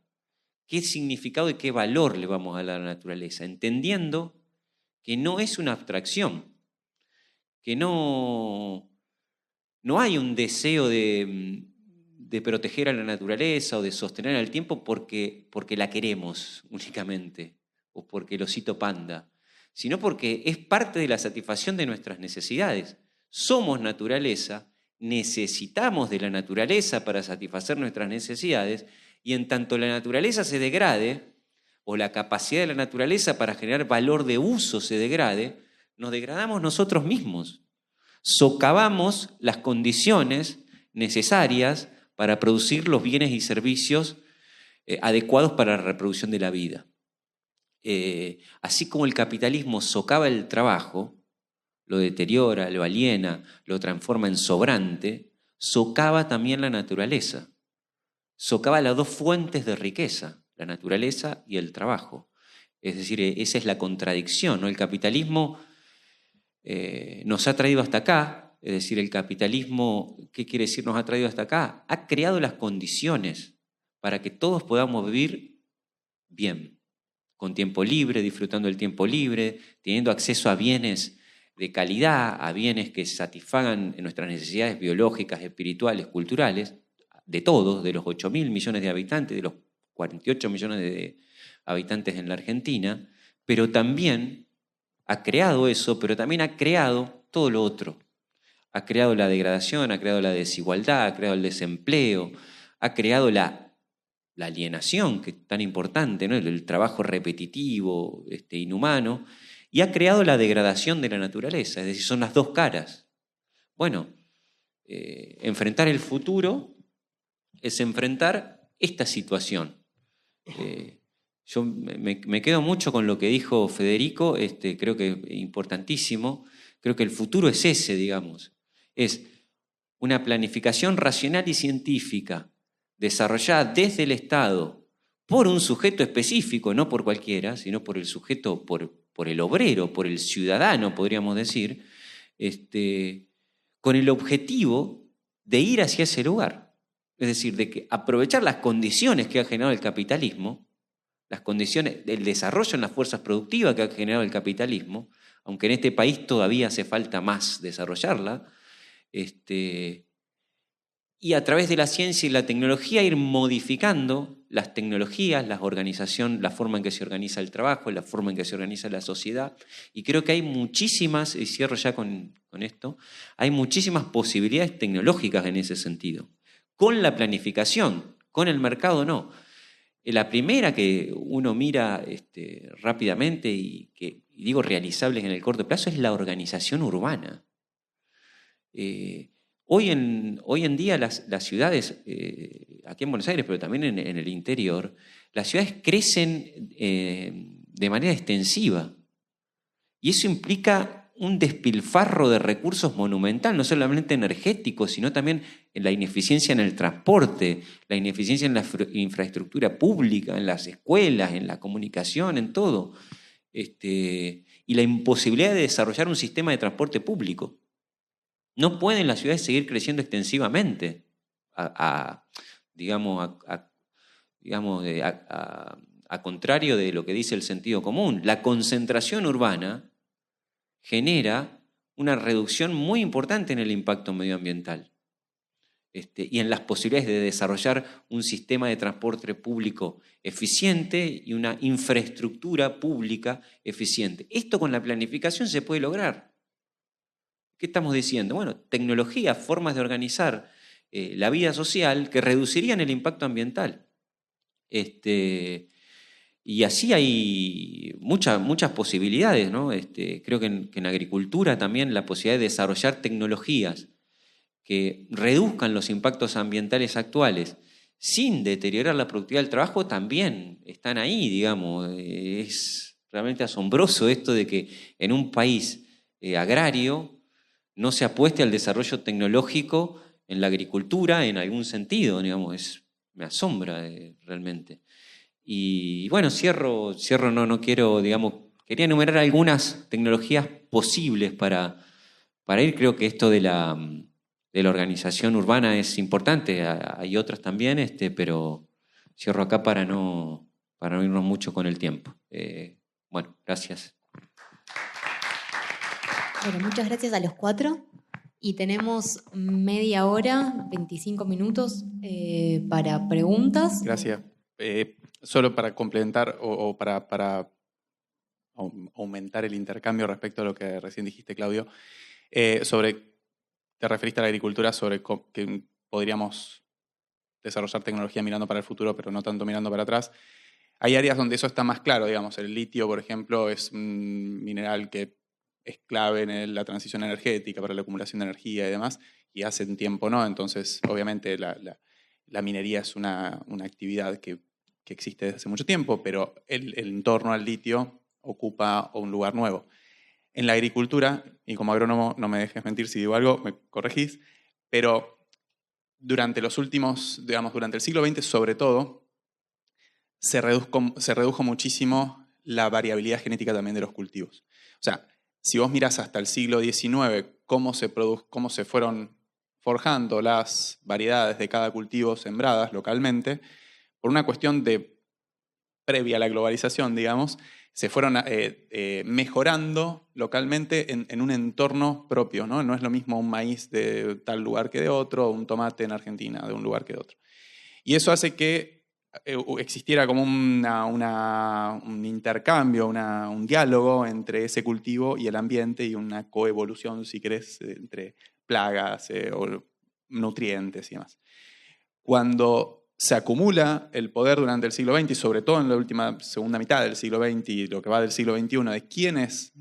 ¿Qué significado y qué valor le vamos a dar a la naturaleza? Entendiendo que no es una abstracción, que no hay un deseo de proteger a la naturaleza o de sostener al tiempo porque la queremos únicamente, o porque el osito panda, sino porque es parte de la satisfacción de nuestras necesidades. Somos naturaleza, necesitamos de la naturaleza para satisfacer nuestras necesidades, y en tanto la naturaleza se degrade, o la capacidad de la naturaleza para generar valor de uso se degrade, nos degradamos nosotros mismos. Socavamos las condiciones necesarias para producir los bienes y servicios adecuados para la reproducción de la vida. Así como el capitalismo socava el trabajo, lo deteriora, lo aliena, lo transforma en sobrante, socava también la naturaleza. Socava las dos fuentes de riqueza, la naturaleza y el trabajo. Es decir, esa es la contradicción, ¿no? El capitalismo nos ha traído hasta acá, es decir, el capitalismo, ¿qué quiere decir nos ha traído hasta acá? Ha creado las condiciones para que todos podamos vivir bien, con tiempo libre, disfrutando del tiempo libre, teniendo acceso a bienes de calidad, a bienes que satisfagan nuestras necesidades biológicas, espirituales, culturales, de todos, de los 8.000 millones de habitantes, de los 48 millones de habitantes en la Argentina, pero también ha creado eso, pero también ha creado todo lo otro. Ha creado la degradación, ha creado la desigualdad, ha creado el desempleo, ha creado la alienación, que es tan importante, ¿no? El trabajo repetitivo, inhumano, y ha creado la degradación de la naturaleza, es decir, son las dos caras. Bueno, enfrentar el futuro es enfrentar esta situación. Yo me quedo mucho con lo que dijo Federico, creo que es importantísimo. Creo que el futuro es ese, digamos. Es una planificación racional y científica desarrollada desde el Estado por un sujeto específico, no por cualquiera, sino por el sujeto, por el obrero, por el ciudadano, podríamos decir, con el objetivo de ir hacia ese lugar. Es decir, de que aprovechar las condiciones que ha generado el capitalismo, las condiciones del desarrollo en las fuerzas productivas que ha generado el capitalismo, aunque en este país todavía hace falta más desarrollarla, y a través de la ciencia y la tecnología ir modificando las tecnologías, la forma en que se organiza el trabajo, la forma en que se organiza la sociedad. Y creo que hay muchísimas, y cierro ya con esto, hay muchísimas posibilidades tecnológicas en ese sentido. Con la planificación, con el mercado no. La primera que uno mira rápidamente y digo realizables en el corto plazo es la organización urbana. Hoy en día las ciudades, aquí en Buenos Aires, pero también en el interior, las ciudades crecen de manera extensiva. Y eso implica un despilfarro de recursos monumental, no solamente energéticos, sino también en la ineficiencia en el transporte, la ineficiencia en la infraestructura pública, en las escuelas, en la comunicación, en todo. Y la imposibilidad de desarrollar un sistema de transporte público. No pueden las ciudades seguir creciendo extensivamente a a contrario de lo que dice el sentido común. La concentración urbana genera una reducción muy importante en el impacto medioambiental y en las posibilidades de desarrollar un sistema de transporte público eficiente y una infraestructura pública eficiente. Esto con la planificación se puede lograr. ¿Qué estamos diciendo? Bueno, tecnología, formas de organizar la vida social que reducirían el impacto ambiental. Y así hay muchas posibilidades, ¿no? Creo que en agricultura también la posibilidad de desarrollar tecnologías que reduzcan los impactos ambientales actuales sin deteriorar la productividad del trabajo también están ahí, digamos. Es realmente asombroso esto de que en un país agrario no se apueste al desarrollo tecnológico en la agricultura en algún sentido, digamos. Me asombra realmente. Y bueno, cierro, no quiero, digamos, quería enumerar algunas tecnologías posibles para ir. Creo que esto de la organización urbana es importante, hay otras también, pero cierro acá para no irnos mucho con el tiempo. Bueno, gracias.
Bueno, muchas gracias a los 4. Y tenemos media hora, 25 minutos para preguntas.
Gracias. Solo para complementar o para aumentar el intercambio respecto a lo que recién dijiste, Claudio, te referiste a la agricultura sobre que podríamos desarrollar tecnología mirando para el futuro, pero no tanto mirando para atrás. Hay áreas donde eso está más claro, digamos. El litio, por ejemplo, es un mineral que es clave en la transición energética para la acumulación de energía y demás, y hace un tiempo no. Entonces, obviamente, la minería es una actividad que existe desde hace mucho tiempo, pero el entorno al litio ocupa un lugar nuevo. En la agricultura, y como agrónomo no me dejes mentir si digo algo, me corregís, pero durante los últimos, digamos, durante el siglo XX sobre todo, se redujo muchísimo la variabilidad genética también de los cultivos. O sea, si vos mirás hasta el siglo XIX cómo se fueron forjando las variedades de cada cultivo sembradas localmente, por una cuestión previa a la globalización, digamos, se fueron mejorando localmente en un entorno propio, ¿no? No es lo mismo un maíz de tal lugar que de otro, un tomate en Argentina de un lugar que de otro. Y eso hace que existiera como un intercambio, un diálogo entre ese cultivo y el ambiente y una coevolución, si querés, entre plagas o nutrientes y demás. Cuando se acumula el poder durante el siglo XX y sobre todo en la última segunda mitad del siglo XX y lo que va del siglo XXI de quienes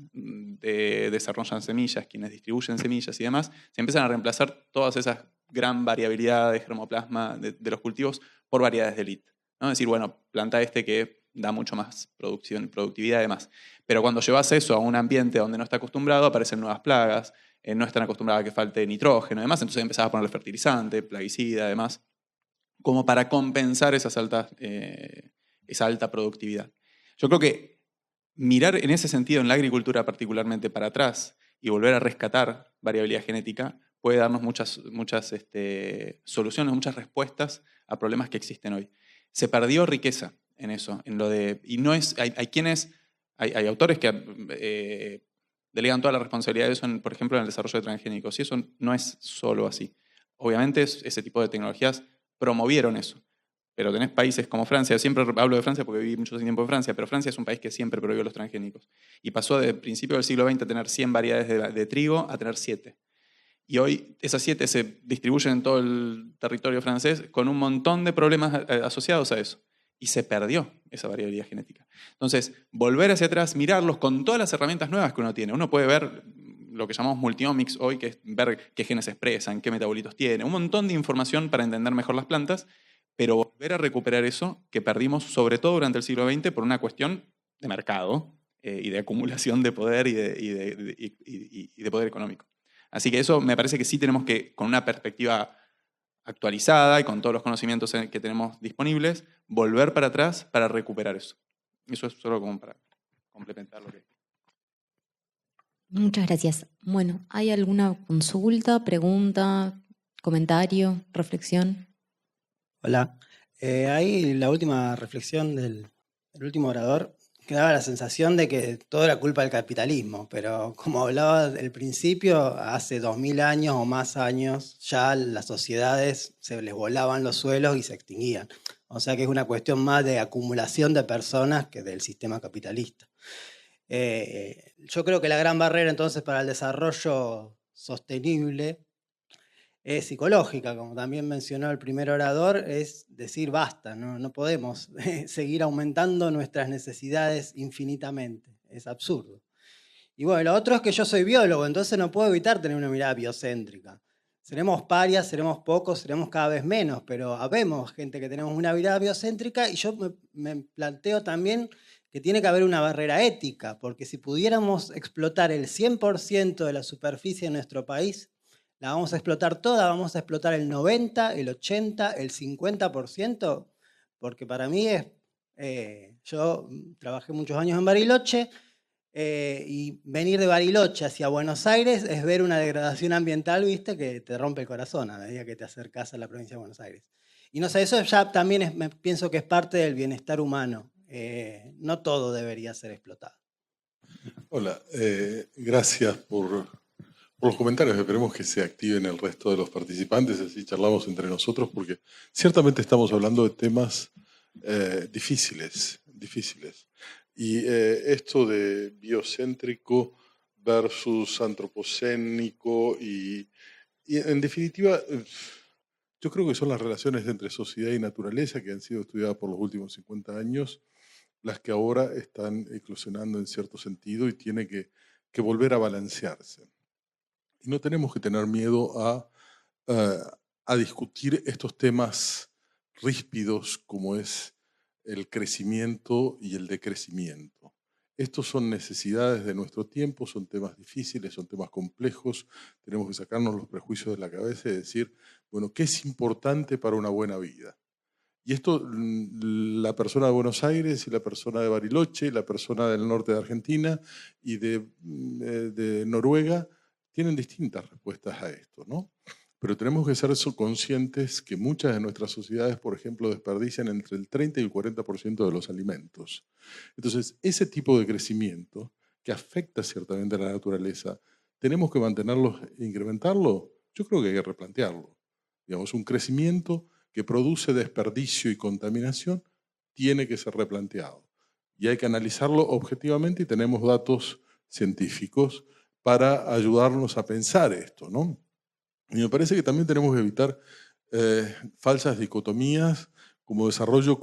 desarrollan semillas, quienes distribuyen semillas y demás, se empiezan a reemplazar todas esas gran variabilidad de germoplasma de los cultivos por variedades de elite, ¿no? Es decir, bueno, planta que da mucho más productividad y demás. Pero cuando llevas eso a un ambiente donde no está acostumbrado, aparecen nuevas plagas, no están acostumbrados a que falte nitrógeno y demás, entonces empezás a ponerle fertilizante, plaguicida, además, como para compensar esa alta productividad. Yo creo que mirar en ese sentido en la agricultura particularmente para atrás y volver a rescatar variabilidad genética puede darnos muchas soluciones, muchas respuestas a problemas que existen hoy. Se perdió riqueza en eso, y no es, hay autores que delegan toda la responsabilidad de eso, por ejemplo, en el desarrollo de transgénicos, y eso no es solo así. Obviamente ese tipo de tecnologías promovieron eso. Pero tenés países como Francia, siempre hablo de Francia porque viví mucho tiempo en Francia, pero Francia es un país que siempre prohibió los transgénicos. Y pasó de principio del siglo XX a tener 100 variedades de trigo a tener 7. Y hoy esas 7 se distribuyen en todo el territorio francés con un montón de problemas asociados a eso. Y se perdió esa variabilidad genética. Entonces, volver hacia atrás, mirarlos con todas las herramientas nuevas que uno tiene. Uno puede ver lo que llamamos multiomics hoy, que es ver qué genes se expresan, qué metabolitos tiene, un montón de información para entender mejor las plantas, pero volver a recuperar eso que perdimos sobre todo durante el siglo XX por una cuestión de mercado y de acumulación de poder y de poder económico. Así que eso me parece que sí tenemos que, con una perspectiva actualizada y con todos los conocimientos que tenemos disponibles, volver para atrás para recuperar eso. Eso es solo como para complementar lo que...
Muchas gracias. Bueno, ¿hay alguna consulta, pregunta, comentario, reflexión?
Hola. Ahí la última reflexión del el último orador, que daba la sensación de que todo era culpa del capitalismo, pero como hablaba al principio, hace 2000 años o más años ya las sociedades se les volaban los suelos y se extinguían. O sea que es una cuestión más de acumulación de personas que del sistema capitalista. Yo creo que la gran barrera entonces para el desarrollo sostenible es psicológica, como también mencionó el primer orador, es decir basta, no podemos seguir aumentando nuestras necesidades infinitamente, es absurdo. Y bueno, lo otro es que yo soy biólogo, entonces no puedo evitar tener una mirada biocéntrica. Seremos parias, seremos pocos, seremos cada vez menos, pero habemos gente que tenemos una mirada biocéntrica y yo me planteo también que tiene que haber una barrera ética, porque si pudiéramos explotar el 100% de la superficie de nuestro país, la vamos a explotar toda, vamos a explotar el 90, el 80, el 50%, porque para mí es, yo trabajé muchos años en Bariloche, y venir de Bariloche hacia Buenos Aires es ver una degradación ambiental, viste, que te rompe el corazón a medida que te acercás a la provincia de Buenos Aires. Y no sé, eso ya también pienso que es parte del bienestar humano. No todo debería ser explotado.
Hola, gracias por los comentarios. Esperemos que se activen el resto de los participantes, así charlamos entre nosotros, porque ciertamente estamos hablando de temas difíciles. Y esto de biocéntrico versus antropocénico y en definitiva, yo creo que son las relaciones entre sociedad y naturaleza que han sido estudiadas por los últimos 50 años, las que ahora están eclosionando en cierto sentido y tiene que volver a balancearse. Y no tenemos que tener miedo a discutir estos temas ríspidos como es el crecimiento y el decrecimiento. Estos son necesidades de nuestro tiempo, son temas difíciles, son temas complejos. Tenemos que sacarnos los prejuicios de la cabeza y decir, bueno, ¿qué es importante para una buena vida? Y esto, la persona de Buenos Aires y la persona de Bariloche, y la persona del norte de Argentina y de Noruega, tienen distintas respuestas a esto, ¿no? Pero tenemos que ser conscientes que muchas de nuestras sociedades, por ejemplo, desperdician entre el 30 y el 40% de los alimentos. Entonces, ese tipo de crecimiento que afecta ciertamente a la naturaleza, ¿tenemos que mantenerlo e incrementarlo? Yo creo que hay que replantearlo. Digamos, un crecimiento que produce desperdicio y contaminación tiene que ser replanteado. Y hay que analizarlo objetivamente y tenemos datos científicos para ayudarnos a pensar esto, ¿no? Y me parece que también tenemos que evitar falsas dicotomías como desarrollo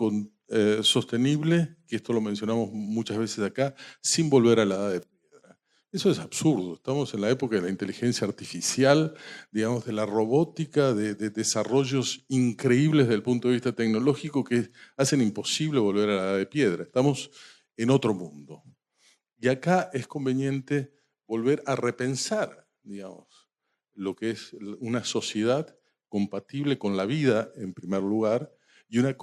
sostenible, que esto lo mencionamos muchas veces acá, sin volver a la edad de piedra. Eso es absurdo. Estamos en la época de la inteligencia artificial, digamos, de la robótica, de desarrollos increíbles desde el punto de vista tecnológico que hacen imposible volver a la edad de piedra. Estamos en otro mundo. Y acá es conveniente volver a repensar, digamos, lo que es una sociedad compatible con la vida, en primer lugar, y una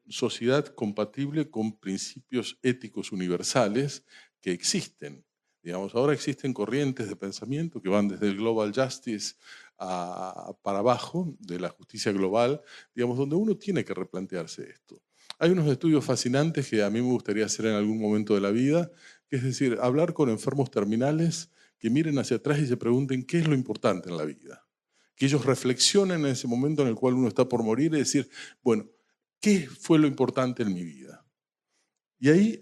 sociedad compatible con principios éticos universales que existen. Digamos, ahora existen corrientes de pensamiento que van desde el Global Justice para abajo, de la justicia global, digamos, donde uno tiene que replantearse esto. Hay unos estudios fascinantes que a mí me gustaría hacer en algún momento de la vida, que es decir, hablar con enfermos terminales que miren hacia atrás y se pregunten qué es lo importante en la vida. Que ellos reflexionen en ese momento en el cual uno está por morir y decir, bueno, ¿qué fue lo importante en mi vida? Y ahí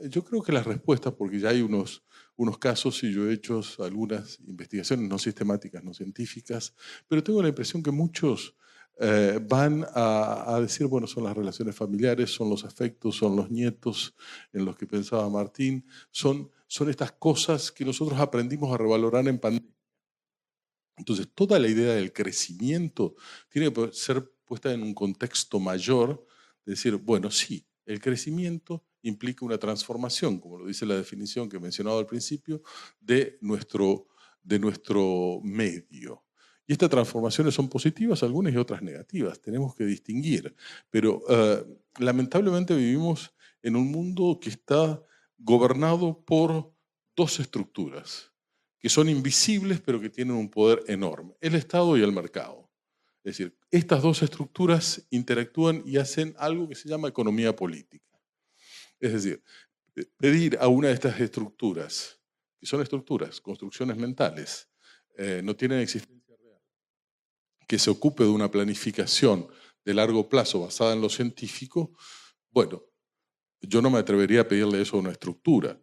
yo creo que las respuestas, porque ya hay unos casos y yo he hecho algunas investigaciones no sistemáticas, no científicas, pero tengo la impresión que muchos van a decir, bueno, son las relaciones familiares, son los afectos, son los nietos en los que pensaba Martín, son estas cosas que nosotros aprendimos a revalorar en pandemia. Entonces, toda la idea del crecimiento tiene que ser puesta en un contexto mayor, de decir, bueno, sí, el crecimiento implica una transformación, como lo dice la definición que he mencionado al principio, de nuestro medio. Y estas transformaciones son positivas, algunas y otras negativas, tenemos que distinguir. Pero lamentablemente vivimos en un mundo que está gobernado por dos estructuras, que son invisibles pero que tienen un poder enorme, el Estado y el mercado. Es decir, estas dos estructuras interactúan y hacen algo que se llama economía política. Es decir, pedir a una de estas estructuras, que son estructuras, construcciones mentales, no tienen existencia real, que se ocupe de una planificación de largo plazo basada en lo científico, bueno, yo no me atrevería a pedirle eso a una estructura.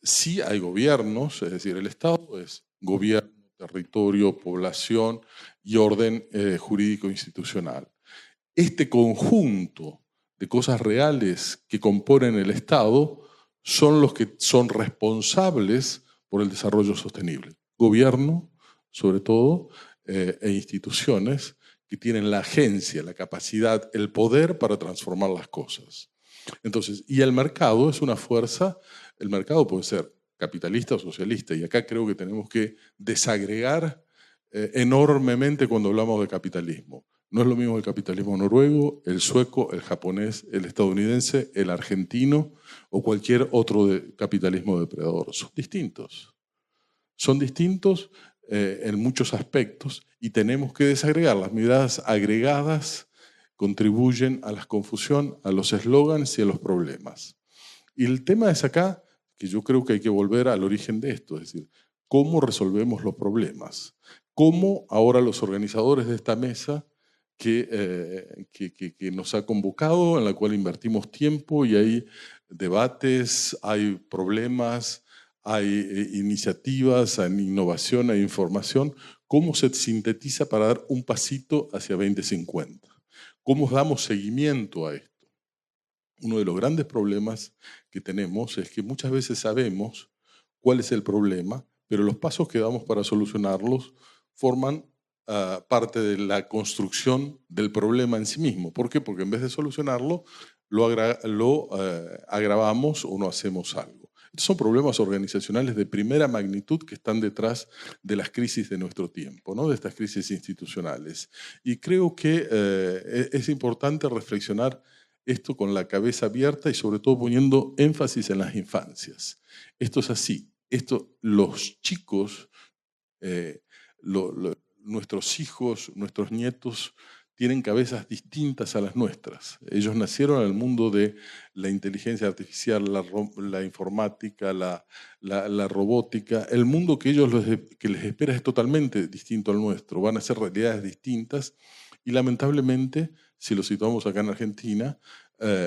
Sí hay gobiernos, es decir, el Estado es gobierno, territorio, población y orden jurídico institucional. Este conjunto de cosas reales que componen el Estado son los que son responsables por el desarrollo sostenible. Gobierno, sobre todo, e instituciones que tienen la agencia, la capacidad, el poder para transformar las cosas. Entonces, y el mercado es una fuerza, el mercado puede ser capitalista o socialista, y acá creo que tenemos que desagregar enormemente cuando hablamos de capitalismo. No es lo mismo el capitalismo noruego, el sueco, el japonés, el estadounidense, el argentino o cualquier otro capitalismo depredador. Son distintos. Son distintos en muchos aspectos y tenemos que desagregar. Las miradas agregadas contribuyen a la confusión, a los eslogans y a los problemas. Y el tema es acá que yo creo que hay que volver al origen de esto, es decir, ¿cómo resolvemos los problemas? ¿Cómo ahora los organizadores de esta mesa que nos ha convocado, en la cual invertimos tiempo y hay debates, hay problemas, hay iniciativas, hay innovación, hay información, cómo se sintetiza para dar un pasito hacia 2050? ¿Cómo damos seguimiento a esto? Uno de los grandes problemas que tenemos es que muchas veces sabemos cuál es el problema, pero los pasos que damos para solucionarlos forman parte de la construcción del problema en sí mismo. ¿Por qué? Porque en vez de solucionarlo, lo agravamos o no hacemos algo. Estos son problemas organizacionales de primera magnitud que están detrás de las crisis de nuestro tiempo, ¿no? De estas crisis institucionales. Y creo que es importante reflexionar esto con la cabeza abierta y sobre todo poniendo énfasis en las infancias. Esto es así. Los chicos, nuestros hijos, nuestros nietos tienen cabezas distintas a las nuestras. Ellos nacieron en el mundo de la inteligencia artificial, la informática, la robótica. El mundo que les espera es totalmente distinto al nuestro. Van a ser realidades distintas y lamentablemente, si lo situamos acá en Argentina,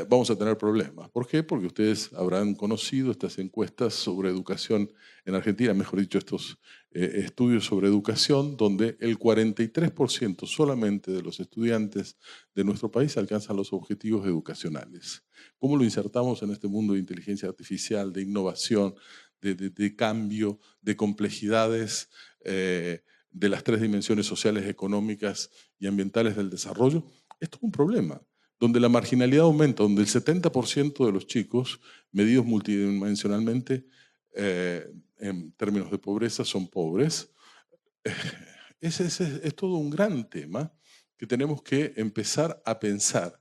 vamos a tener problemas. ¿Por qué? Porque ustedes habrán conocido estas encuestas sobre educación en Argentina, mejor dicho, estos estudios sobre educación, donde el 43% solamente de los estudiantes de nuestro país alcanzan los objetivos educacionales. ¿Cómo lo insertamos en este mundo de inteligencia artificial, de innovación, de cambio, de complejidades, de las tres dimensiones sociales, económicas y ambientales del desarrollo? Esto es un problema, donde la marginalidad aumenta, donde el 70% de los chicos, medidos multidimensionalmente, en términos de pobreza, son pobres. Es todo un gran tema que tenemos que empezar a pensar.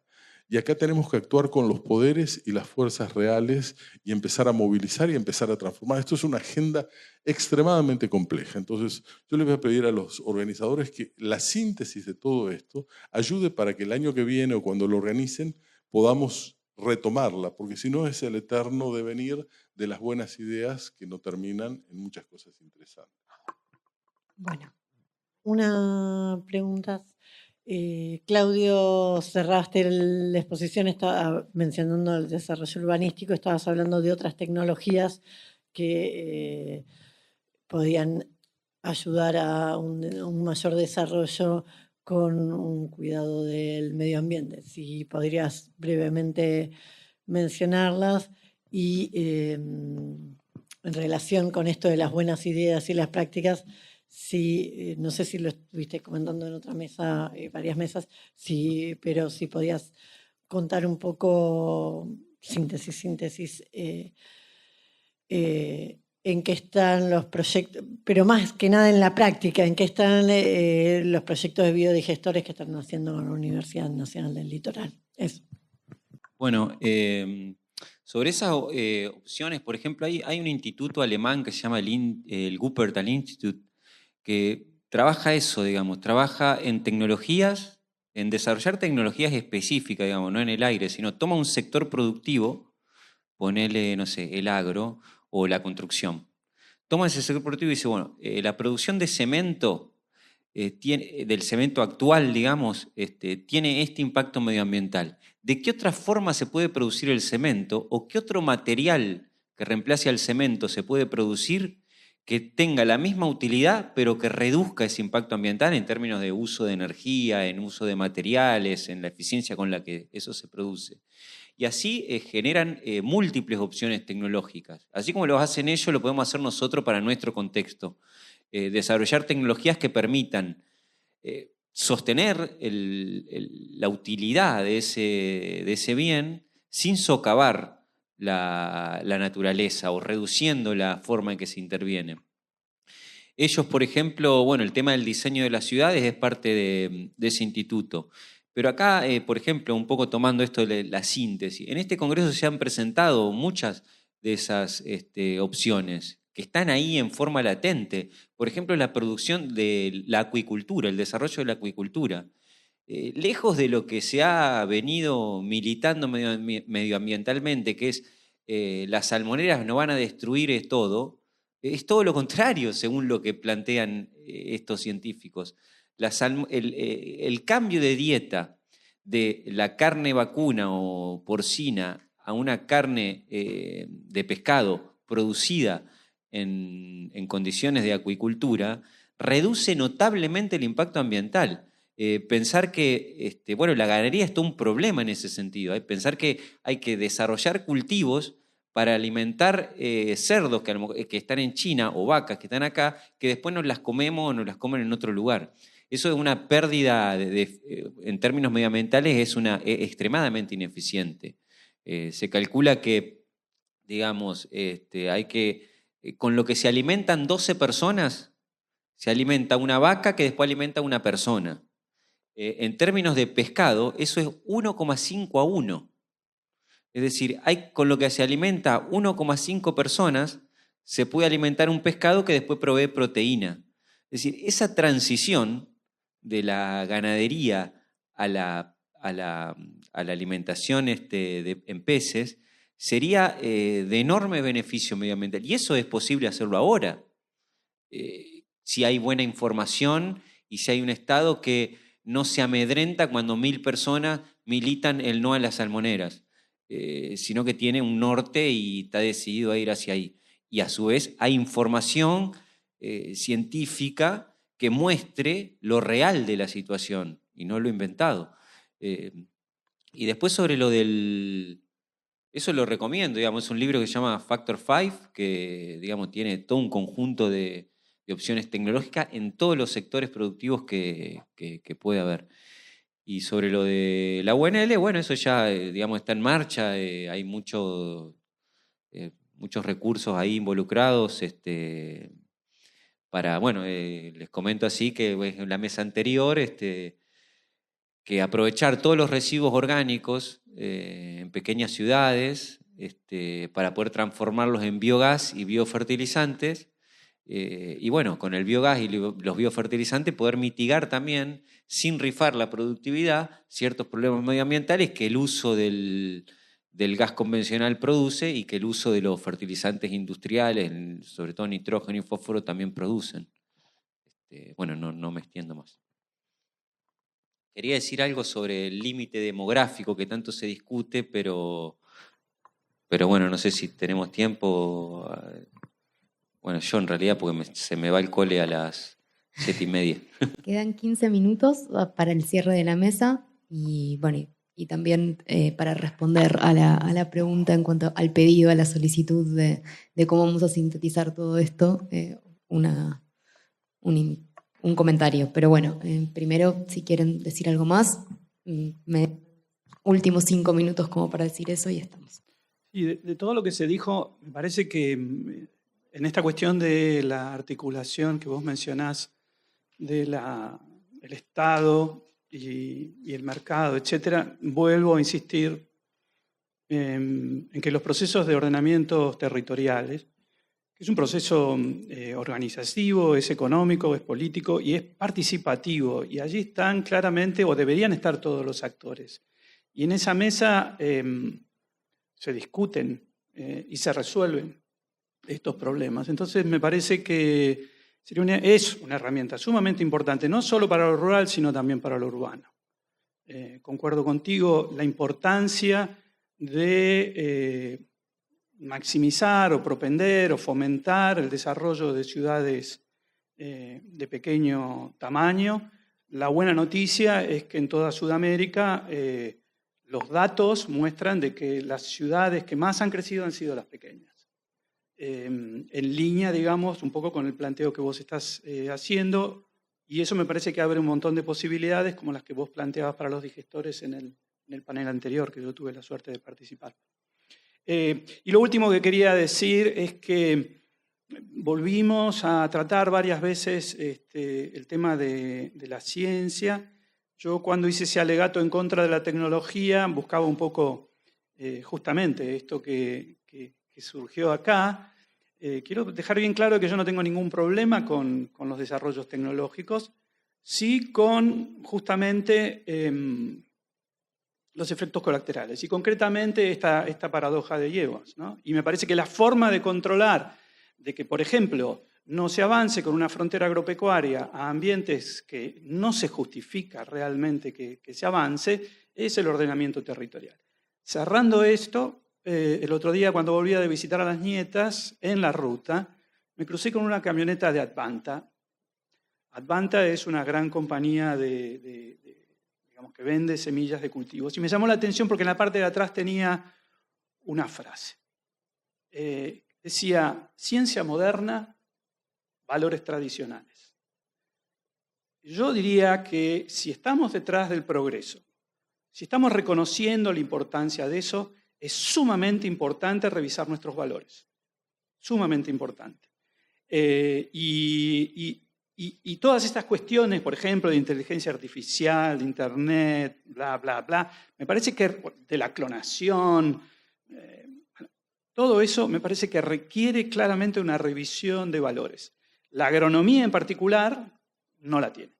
Y acá tenemos que actuar con los poderes y las fuerzas reales y empezar a movilizar y empezar a transformar. Esto es una agenda extremadamente compleja. Entonces, yo les voy a pedir a los organizadores que la síntesis de todo esto ayude para que el año que viene o cuando lo organicen podamos retomarla, porque si no es el eterno devenir de las buenas ideas que no terminan en muchas cosas interesantes.
Bueno, una pregunta. Claudio, cerraste la exposición, estaba mencionando el desarrollo urbanístico, estabas hablando de otras tecnologías que podían ayudar a un mayor desarrollo con un cuidado del medio ambiente. Si podrías brevemente mencionarlas y en relación con esto de las buenas ideas y las prácticas, sí, no sé si lo estuviste comentando en otra mesa, varias mesas, sí, pero si podías contar un poco, síntesis, en qué están los proyectos, pero más que nada en la práctica, en qué están los proyectos de biodigestores que están haciendo con la Universidad Nacional del Litoral. Eso.
Bueno, sobre esas opciones, por ejemplo, hay un instituto alemán que se llama el Wuppertal Institute, que trabaja eso, digamos, trabaja en tecnologías, en desarrollar tecnologías específicas, digamos, no en el aire, sino toma un sector productivo, ponele, no sé, el agro o la construcción. Toma ese sector productivo y dice, bueno, la producción de cemento, del cemento actual, digamos, tiene este impacto medioambiental. ¿De qué otra forma se puede producir el cemento o qué otro material que reemplace al cemento se puede producir que tenga la misma utilidad pero que reduzca ese impacto ambiental en términos de uso de energía, en uso de materiales, en la eficiencia con la que eso se produce? Y así generan múltiples opciones tecnológicas. Así como lo hacen ellos, lo podemos hacer nosotros para nuestro contexto. Desarrollar tecnologías que permitan sostener la utilidad de ese bien sin socavar la naturaleza o reduciendo la forma en que se interviene. Ellos, por ejemplo, bueno, el tema del diseño de las ciudades es parte de ese instituto. Pero acá, por ejemplo, un poco tomando esto de la síntesis, en este congreso se han presentado muchas de esas opciones que están ahí en forma latente. Por ejemplo, la producción de la acuicultura, el desarrollo de la acuicultura. Lejos de lo que se ha venido militando medioambientalmente, que es las salmoneras no van a destruir todo, es todo lo contrario, según lo que plantean estos científicos. El cambio de dieta de la carne vacuna o porcina a una carne de pescado producida en condiciones de acuicultura reduce notablemente el impacto ambiental. Pensar que bueno, la ganadería es todo un problema en ese sentido. Pensar que hay que desarrollar cultivos para alimentar cerdos que están en China o vacas que están acá, que después nos las comemos o nos las comen en otro lugar. Eso es una pérdida, en términos medioambientales, es extremadamente ineficiente. Se calcula que, digamos, con lo que se alimentan 12 personas, se alimenta una vaca que después alimenta a una persona. En términos de pescado, eso es 1,5 a 1. Es decir, con lo que se alimenta 1,5 personas, se puede alimentar un pescado que después provee proteína. Es decir, esa transición de la ganadería a la alimentación en peces sería de enorme beneficio medioambiental. Y eso es posible hacerlo ahora. Si hay buena información y si hay un Estado que no se amedrenta cuando 1000 personas militan el no a las salmoneras, sino que tiene un norte y está decidido a ir hacia ahí. Y a su vez hay información científica que muestre lo real de la situación y no lo inventado. Y después sobre lo del... Eso lo recomiendo, digamos, es un libro que se llama Factor 5, que digamos, tiene todo un conjunto de opciones tecnológicas en todos los sectores productivos que puede haber. Y sobre lo de la UNL, bueno, eso ya digamos, está en marcha, hay muchos recursos ahí involucrados, para, bueno, les comento así que en la mesa anterior, que aprovechar todos los residuos orgánicos en pequeñas ciudades para poder transformarlos en biogás y biofertilizantes, y bueno, con el biogás y los biofertilizantes poder mitigar también, sin rifar la productividad, ciertos problemas medioambientales que el uso del gas convencional produce y que el uso de los fertilizantes industriales, sobre todo nitrógeno y fósforo, también producen. Bueno, no me extiendo más. Quería decir algo sobre el límite demográfico que tanto se discute, pero bueno, no sé si tenemos tiempo. Bueno, yo en realidad, porque se me va el cole a las 7:30.
Quedan 15 minutos para el cierre de la mesa y bueno, y también para responder a la pregunta en cuanto al pedido, a la solicitud de cómo vamos a sintetizar todo esto, un comentario. Pero bueno, primero, si quieren decir algo más, últimos 5 minutos como para decir eso y estamos.
Y de todo lo que se dijo, me parece que en esta cuestión de la articulación que vos mencionás del Estado y el mercado, etcétera, vuelvo a insistir en que los procesos de ordenamiento territoriales, que es un proceso organizativo, es económico, es político y es participativo, y allí están claramente, o deberían estar todos los actores. Y en esa mesa se discuten y se resuelven estos problemas. Entonces me parece que es una herramienta sumamente importante, no solo para lo rural, sino también para lo urbano. Concuerdo contigo, la importancia de maximizar o propender o fomentar el desarrollo de ciudades de pequeño tamaño. La buena noticia es que en toda Sudamérica los datos muestran de que las ciudades que más han crecido han sido las pequeñas. En línea, digamos, un poco con el planteo que vos estás haciendo, y eso me parece que abre un montón de posibilidades como las que vos planteabas para los digestores en el panel anterior, que yo tuve la suerte de participar. Y lo último que quería decir es que volvimos a tratar varias veces el tema de la ciencia. Yo cuando hice ese alegato en contra de la tecnología buscaba un poco justamente esto que surgió acá. Quiero dejar bien claro que yo no tengo ningún problema con los desarrollos tecnológicos, sí con justamente los efectos colaterales y concretamente esta paradoja de Jevons, ¿no? Y me parece que la forma de controlar de que, por ejemplo, no se avance con una frontera agropecuaria a ambientes que no se justifica realmente que se avance, es el ordenamiento territorial. Cerrando esto, el otro día cuando volvía de visitar a las nietas en la ruta, me crucé con una camioneta de Advanta. Advanta es una gran compañía digamos, que vende semillas de cultivos. Y me llamó la atención porque en la parte de atrás tenía una frase. Decía, ciencia moderna, valores tradicionales. Yo diría que si estamos detrás del progreso, si estamos reconociendo la importancia de eso, es sumamente importante revisar nuestros valores. Sumamente importante. Y todas estas cuestiones, por ejemplo, de inteligencia artificial, de Internet, bla, bla, bla, me parece que de la clonación, todo eso me parece que requiere claramente una revisión de valores. La agronomía en particular no la tiene.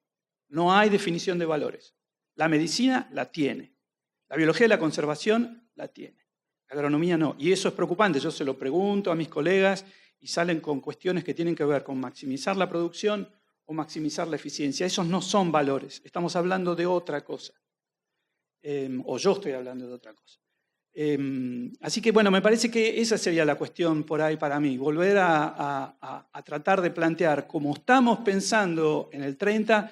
No hay definición de valores. La medicina la tiene. La biología de la conservación la tiene. La agronomía no. Y eso es preocupante. Yo se lo pregunto a mis colegas y salen con cuestiones que tienen que ver con maximizar la producción o maximizar la eficiencia. Esos no son valores. Estamos hablando de otra cosa. O yo estoy hablando de otra cosa. Así que, bueno, me parece que esa sería la cuestión por ahí para mí. Volver a tratar de plantear, como estamos pensando en el 30,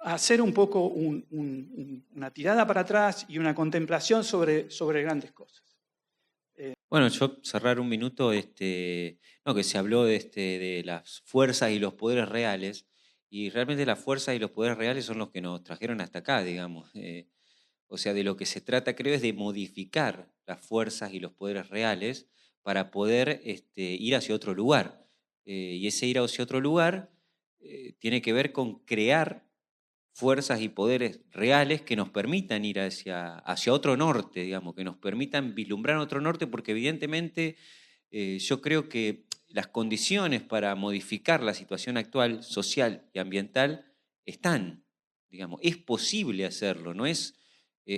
hacer un poco una tirada para atrás y una contemplación sobre grandes cosas.
Bueno, yo cerrar un minuto, que se habló de las fuerzas y los poderes reales, y realmente las fuerzas y los poderes reales son los que nos trajeron hasta acá, digamos. O sea, de lo que se trata, creo, es de modificar las fuerzas y los poderes reales para poder ir hacia otro lugar. Y ese ir hacia otro lugar tiene que ver con crear fuerzas y poderes reales que nos permitan ir hacia otro norte, digamos, que nos permitan vislumbrar otro norte, porque evidentemente yo creo que las condiciones para modificar la situación actual, social y ambiental, están, digamos, es posible hacerlo, no es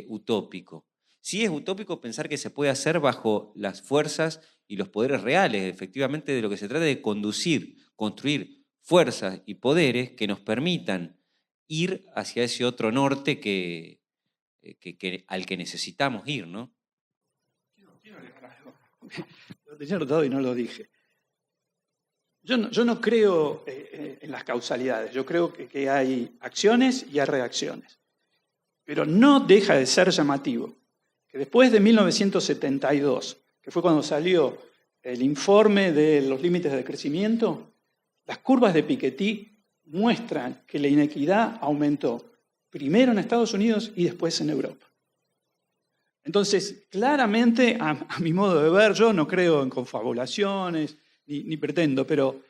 utópico. Sí es utópico pensar que se puede hacer bajo las fuerzas y los poderes reales. Efectivamente, de lo que se trata es de construir fuerzas y poderes que nos permitan ir hacia ese otro norte al que necesitamos ir, ¿no?
Quiero agregar algo. Lo tenía anotado y no lo dije. Yo no creo en las causalidades. Yo creo que hay acciones y hay reacciones. Pero no deja de ser llamativo que después de 1972, que fue cuando salió el informe de los límites de crecimiento, las curvas de Piketty muestran que la inequidad aumentó primero en Estados Unidos y después en Europa. Entonces, claramente, a mi modo de ver, yo no creo en confabulaciones, ni pretendo, pero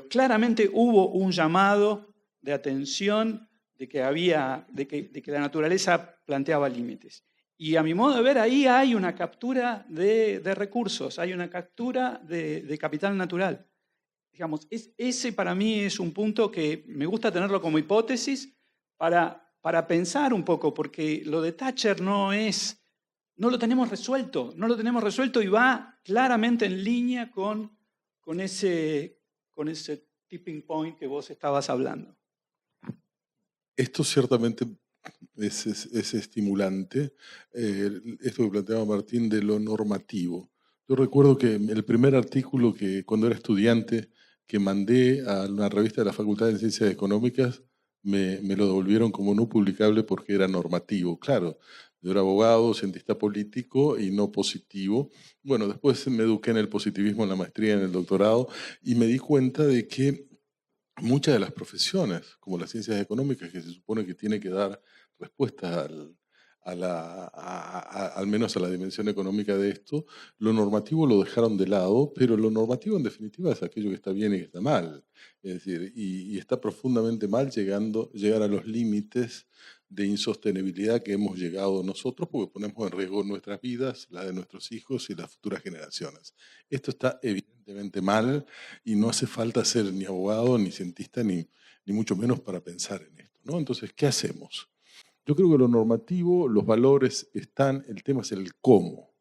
claramente hubo un llamado de atención de que la naturaleza planteaba límites. Y a mi modo de ver, ahí hay una captura de recursos, hay una captura de capital natural. Digamos, ese para mí es un punto que me gusta tenerlo como hipótesis para pensar un poco, porque lo de Thatcher no es no lo tenemos resuelto y va claramente en línea con ese tipping point que vos estabas hablando.
Esto ciertamente es estimulante, esto que planteaba Martín de lo normativo. Yo recuerdo que el primer artículo que cuando era estudiante que mandé a una revista de la Facultad de Ciencias Económicas me lo devolvieron como no publicable porque era normativo. Claro, yo era abogado, cientista político y no positivo. Bueno, después me eduqué en el positivismo en la maestría, en el doctorado, y me di cuenta de que muchas de las profesiones, como las ciencias económicas, que se supone que tiene que dar respuestas al menos a la dimensión económica de esto, lo normativo lo dejaron de lado, pero lo normativo en definitiva es aquello que está bien y que está mal. Es decir, y está profundamente mal llegar a los límites de insostenibilidad que hemos llegado nosotros porque ponemos en riesgo nuestras vidas, la de nuestros hijos y las futuras generaciones. Esto está evidentemente mal y no hace falta ser ni abogado, ni cientista, ni mucho menos para pensar en esto, ¿no? Entonces, ¿qué hacemos? Yo creo que lo normativo, los valores están, el tema es el cómo.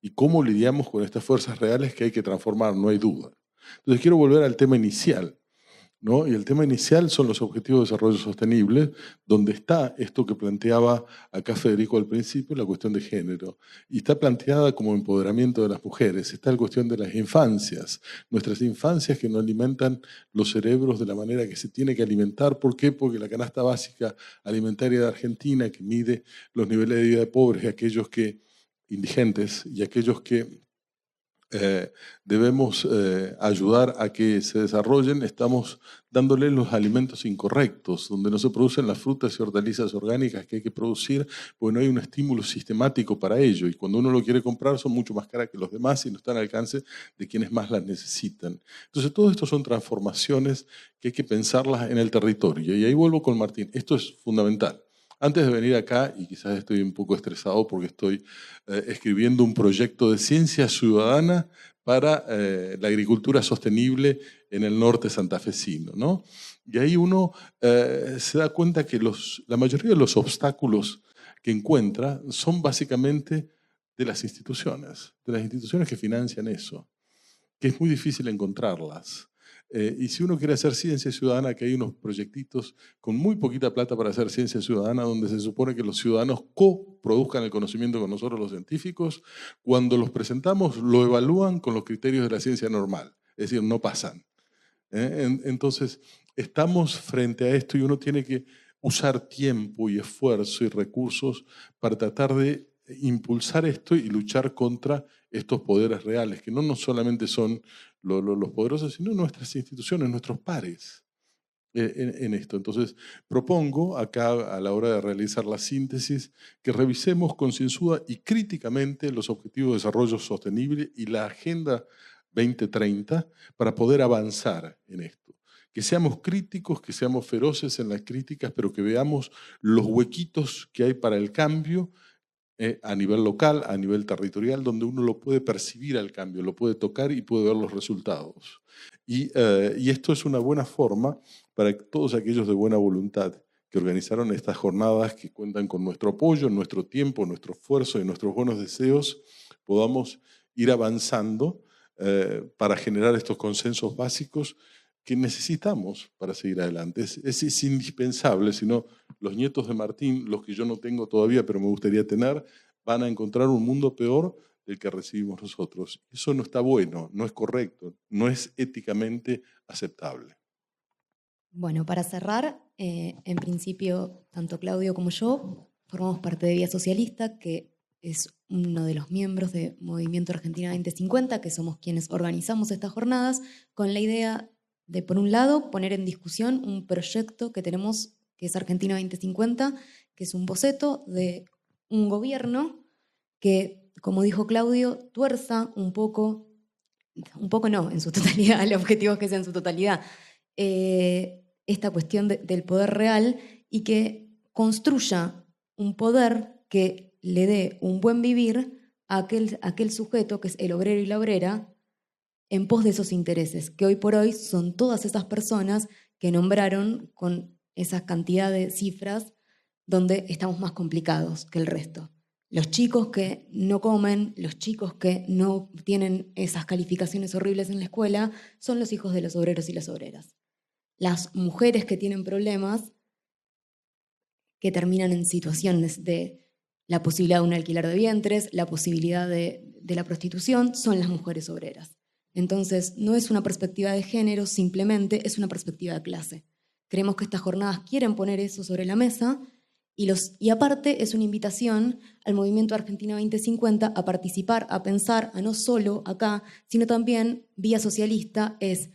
Y cómo lidiamos con estas fuerzas reales que hay que transformar, no hay duda. Entonces quiero volver al tema inicial, ¿no? Y el tema inicial son los Objetivos de Desarrollo Sostenible, donde está esto que planteaba acá Federico al principio, la cuestión de género. Y está planteada como empoderamiento de las mujeres. Está la cuestión de las infancias, nuestras infancias que no alimentan los cerebros de la manera que se tiene que alimentar. ¿Por qué? Porque la canasta básica alimentaria de Argentina, que mide los niveles de vida de pobres y aquellos que indigentes y aquellos que debemos ayudar a que se desarrollen, estamos dándoles los alimentos incorrectos, donde no se producen las frutas y hortalizas orgánicas que hay que producir, porque no hay un estímulo sistemático para ello, y cuando uno lo quiere comprar son mucho más caras que los demás y no están al alcance de quienes más las necesitan. Entonces todo esto son transformaciones que hay que pensarlas en el territorio, y ahí vuelvo con Martín, esto es fundamental. Antes de venir acá, y quizás estoy un poco estresado porque estoy escribiendo un proyecto de ciencia ciudadana para la agricultura sostenible en el norte santafesino, ¿no? Y ahí uno se da cuenta que la mayoría de los obstáculos que encuentra son básicamente de las instituciones que financian eso, que es muy difícil encontrarlas. Y si uno quiere hacer ciencia ciudadana, que hay unos proyectitos con muy poquita plata para hacer ciencia ciudadana, donde se supone que los ciudadanos coproduzcan el conocimiento con nosotros los científicos, cuando los presentamos lo evalúan con los criterios de la ciencia normal, es decir, no pasan. Entonces, estamos frente a esto y uno tiene que usar tiempo y esfuerzo y recursos para tratar de impulsar esto y luchar contra estos poderes reales, que no solamente son los poderosos, sino nuestras instituciones, nuestros pares en esto. Entonces, propongo acá, a la hora de realizar la síntesis, que revisemos concienzuda y críticamente los Objetivos de Desarrollo Sostenible y la Agenda 2030 para poder avanzar en esto. Que seamos críticos, que seamos feroces en las críticas, pero que veamos los huequitos que hay para el cambio a nivel local, a nivel territorial, donde uno lo puede percibir al cambio, lo puede tocar y puede ver los resultados. Y esto es una buena forma para que todos aquellos de buena voluntad que organizaron estas jornadas, que cuentan con nuestro apoyo, nuestro tiempo, nuestro esfuerzo y nuestros buenos deseos, podamos ir avanzando para generar estos consensos básicos que necesitamos para seguir adelante. Es indispensable, si no, los nietos de Martín, los que yo no tengo todavía, pero me gustaría tener, van a encontrar un mundo peor del que recibimos nosotros. Eso no está bueno, no es correcto, no es éticamente aceptable.
Bueno, para cerrar, en principio, tanto Claudio como yo formamos parte de Vía Socialista, que es uno de los miembros de Movimiento Argentina 2050, que somos quienes organizamos estas jornadas, con la idea de, por un lado, poner en discusión un proyecto que tenemos, que es Argentina 2050, que es un boceto de un gobierno que, como dijo Claudio, tuerza un poco no, en su totalidad, el objetivo es que sea en su totalidad, esta cuestión del poder real y que construya un poder que le dé un buen vivir a aquel sujeto que es el obrero y la obrera, en pos de esos intereses, que hoy por hoy son todas esas personas que nombraron con esa cantidad de cifras donde estamos más complicados que el resto. Los chicos que no comen, los chicos que no tienen esas calificaciones horribles en la escuela, son los hijos de los obreros y las obreras. Las mujeres que tienen problemas, que terminan en situaciones de la posibilidad de un alquiler de vientres, la posibilidad de la prostitución, son las mujeres obreras. Entonces, no es una perspectiva de género, simplemente es una perspectiva de clase. Creemos que estas jornadas quieren poner eso sobre la mesa y aparte es una invitación al Movimiento Argentina 2050 a participar, a pensar, a no solo acá, sino también vía socialista, es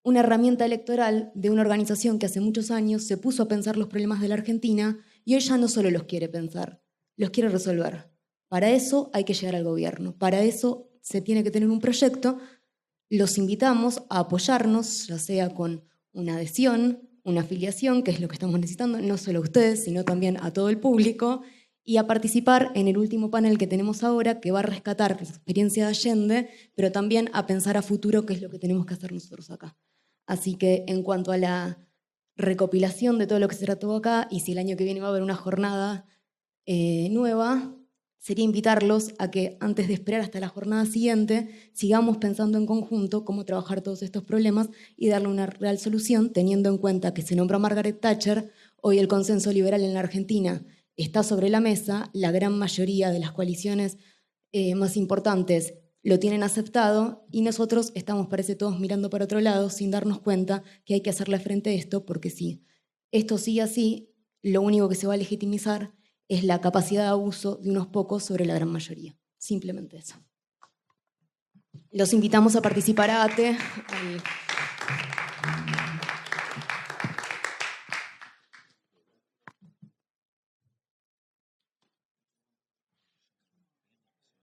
una herramienta electoral de una organización que hace muchos años se puso a pensar los problemas de la Argentina y hoy ya no solo los quiere pensar, los quiere resolver. Para eso hay que llegar al gobierno, para eso se tiene que tener un proyecto. Los invitamos a apoyarnos, ya sea con una adhesión, una afiliación, que es lo que estamos necesitando, no solo a ustedes, sino también a todo el público, y a participar en el último panel que tenemos ahora, que va a rescatar la experiencia de Allende, pero también a pensar a futuro qué es lo que tenemos que hacer nosotros acá. Así que en cuanto a la recopilación de todo lo que se trató acá, y si el año que viene va a haber una jornada nueva, sería invitarlos a que antes de esperar hasta la jornada siguiente, sigamos pensando en conjunto cómo trabajar todos estos problemas y darle una real solución, teniendo en cuenta que se nombró a Margaret Thatcher, hoy el consenso liberal en la Argentina está sobre la mesa, la gran mayoría de las coaliciones más importantes lo tienen aceptado y nosotros estamos, parece, todos mirando para otro lado sin darnos cuenta que hay que hacerle frente a esto, porque si esto sigue así, lo único que se va a legitimizar es la capacidad de abuso de unos pocos sobre la gran mayoría. Simplemente eso. Los invitamos a participar a ATE.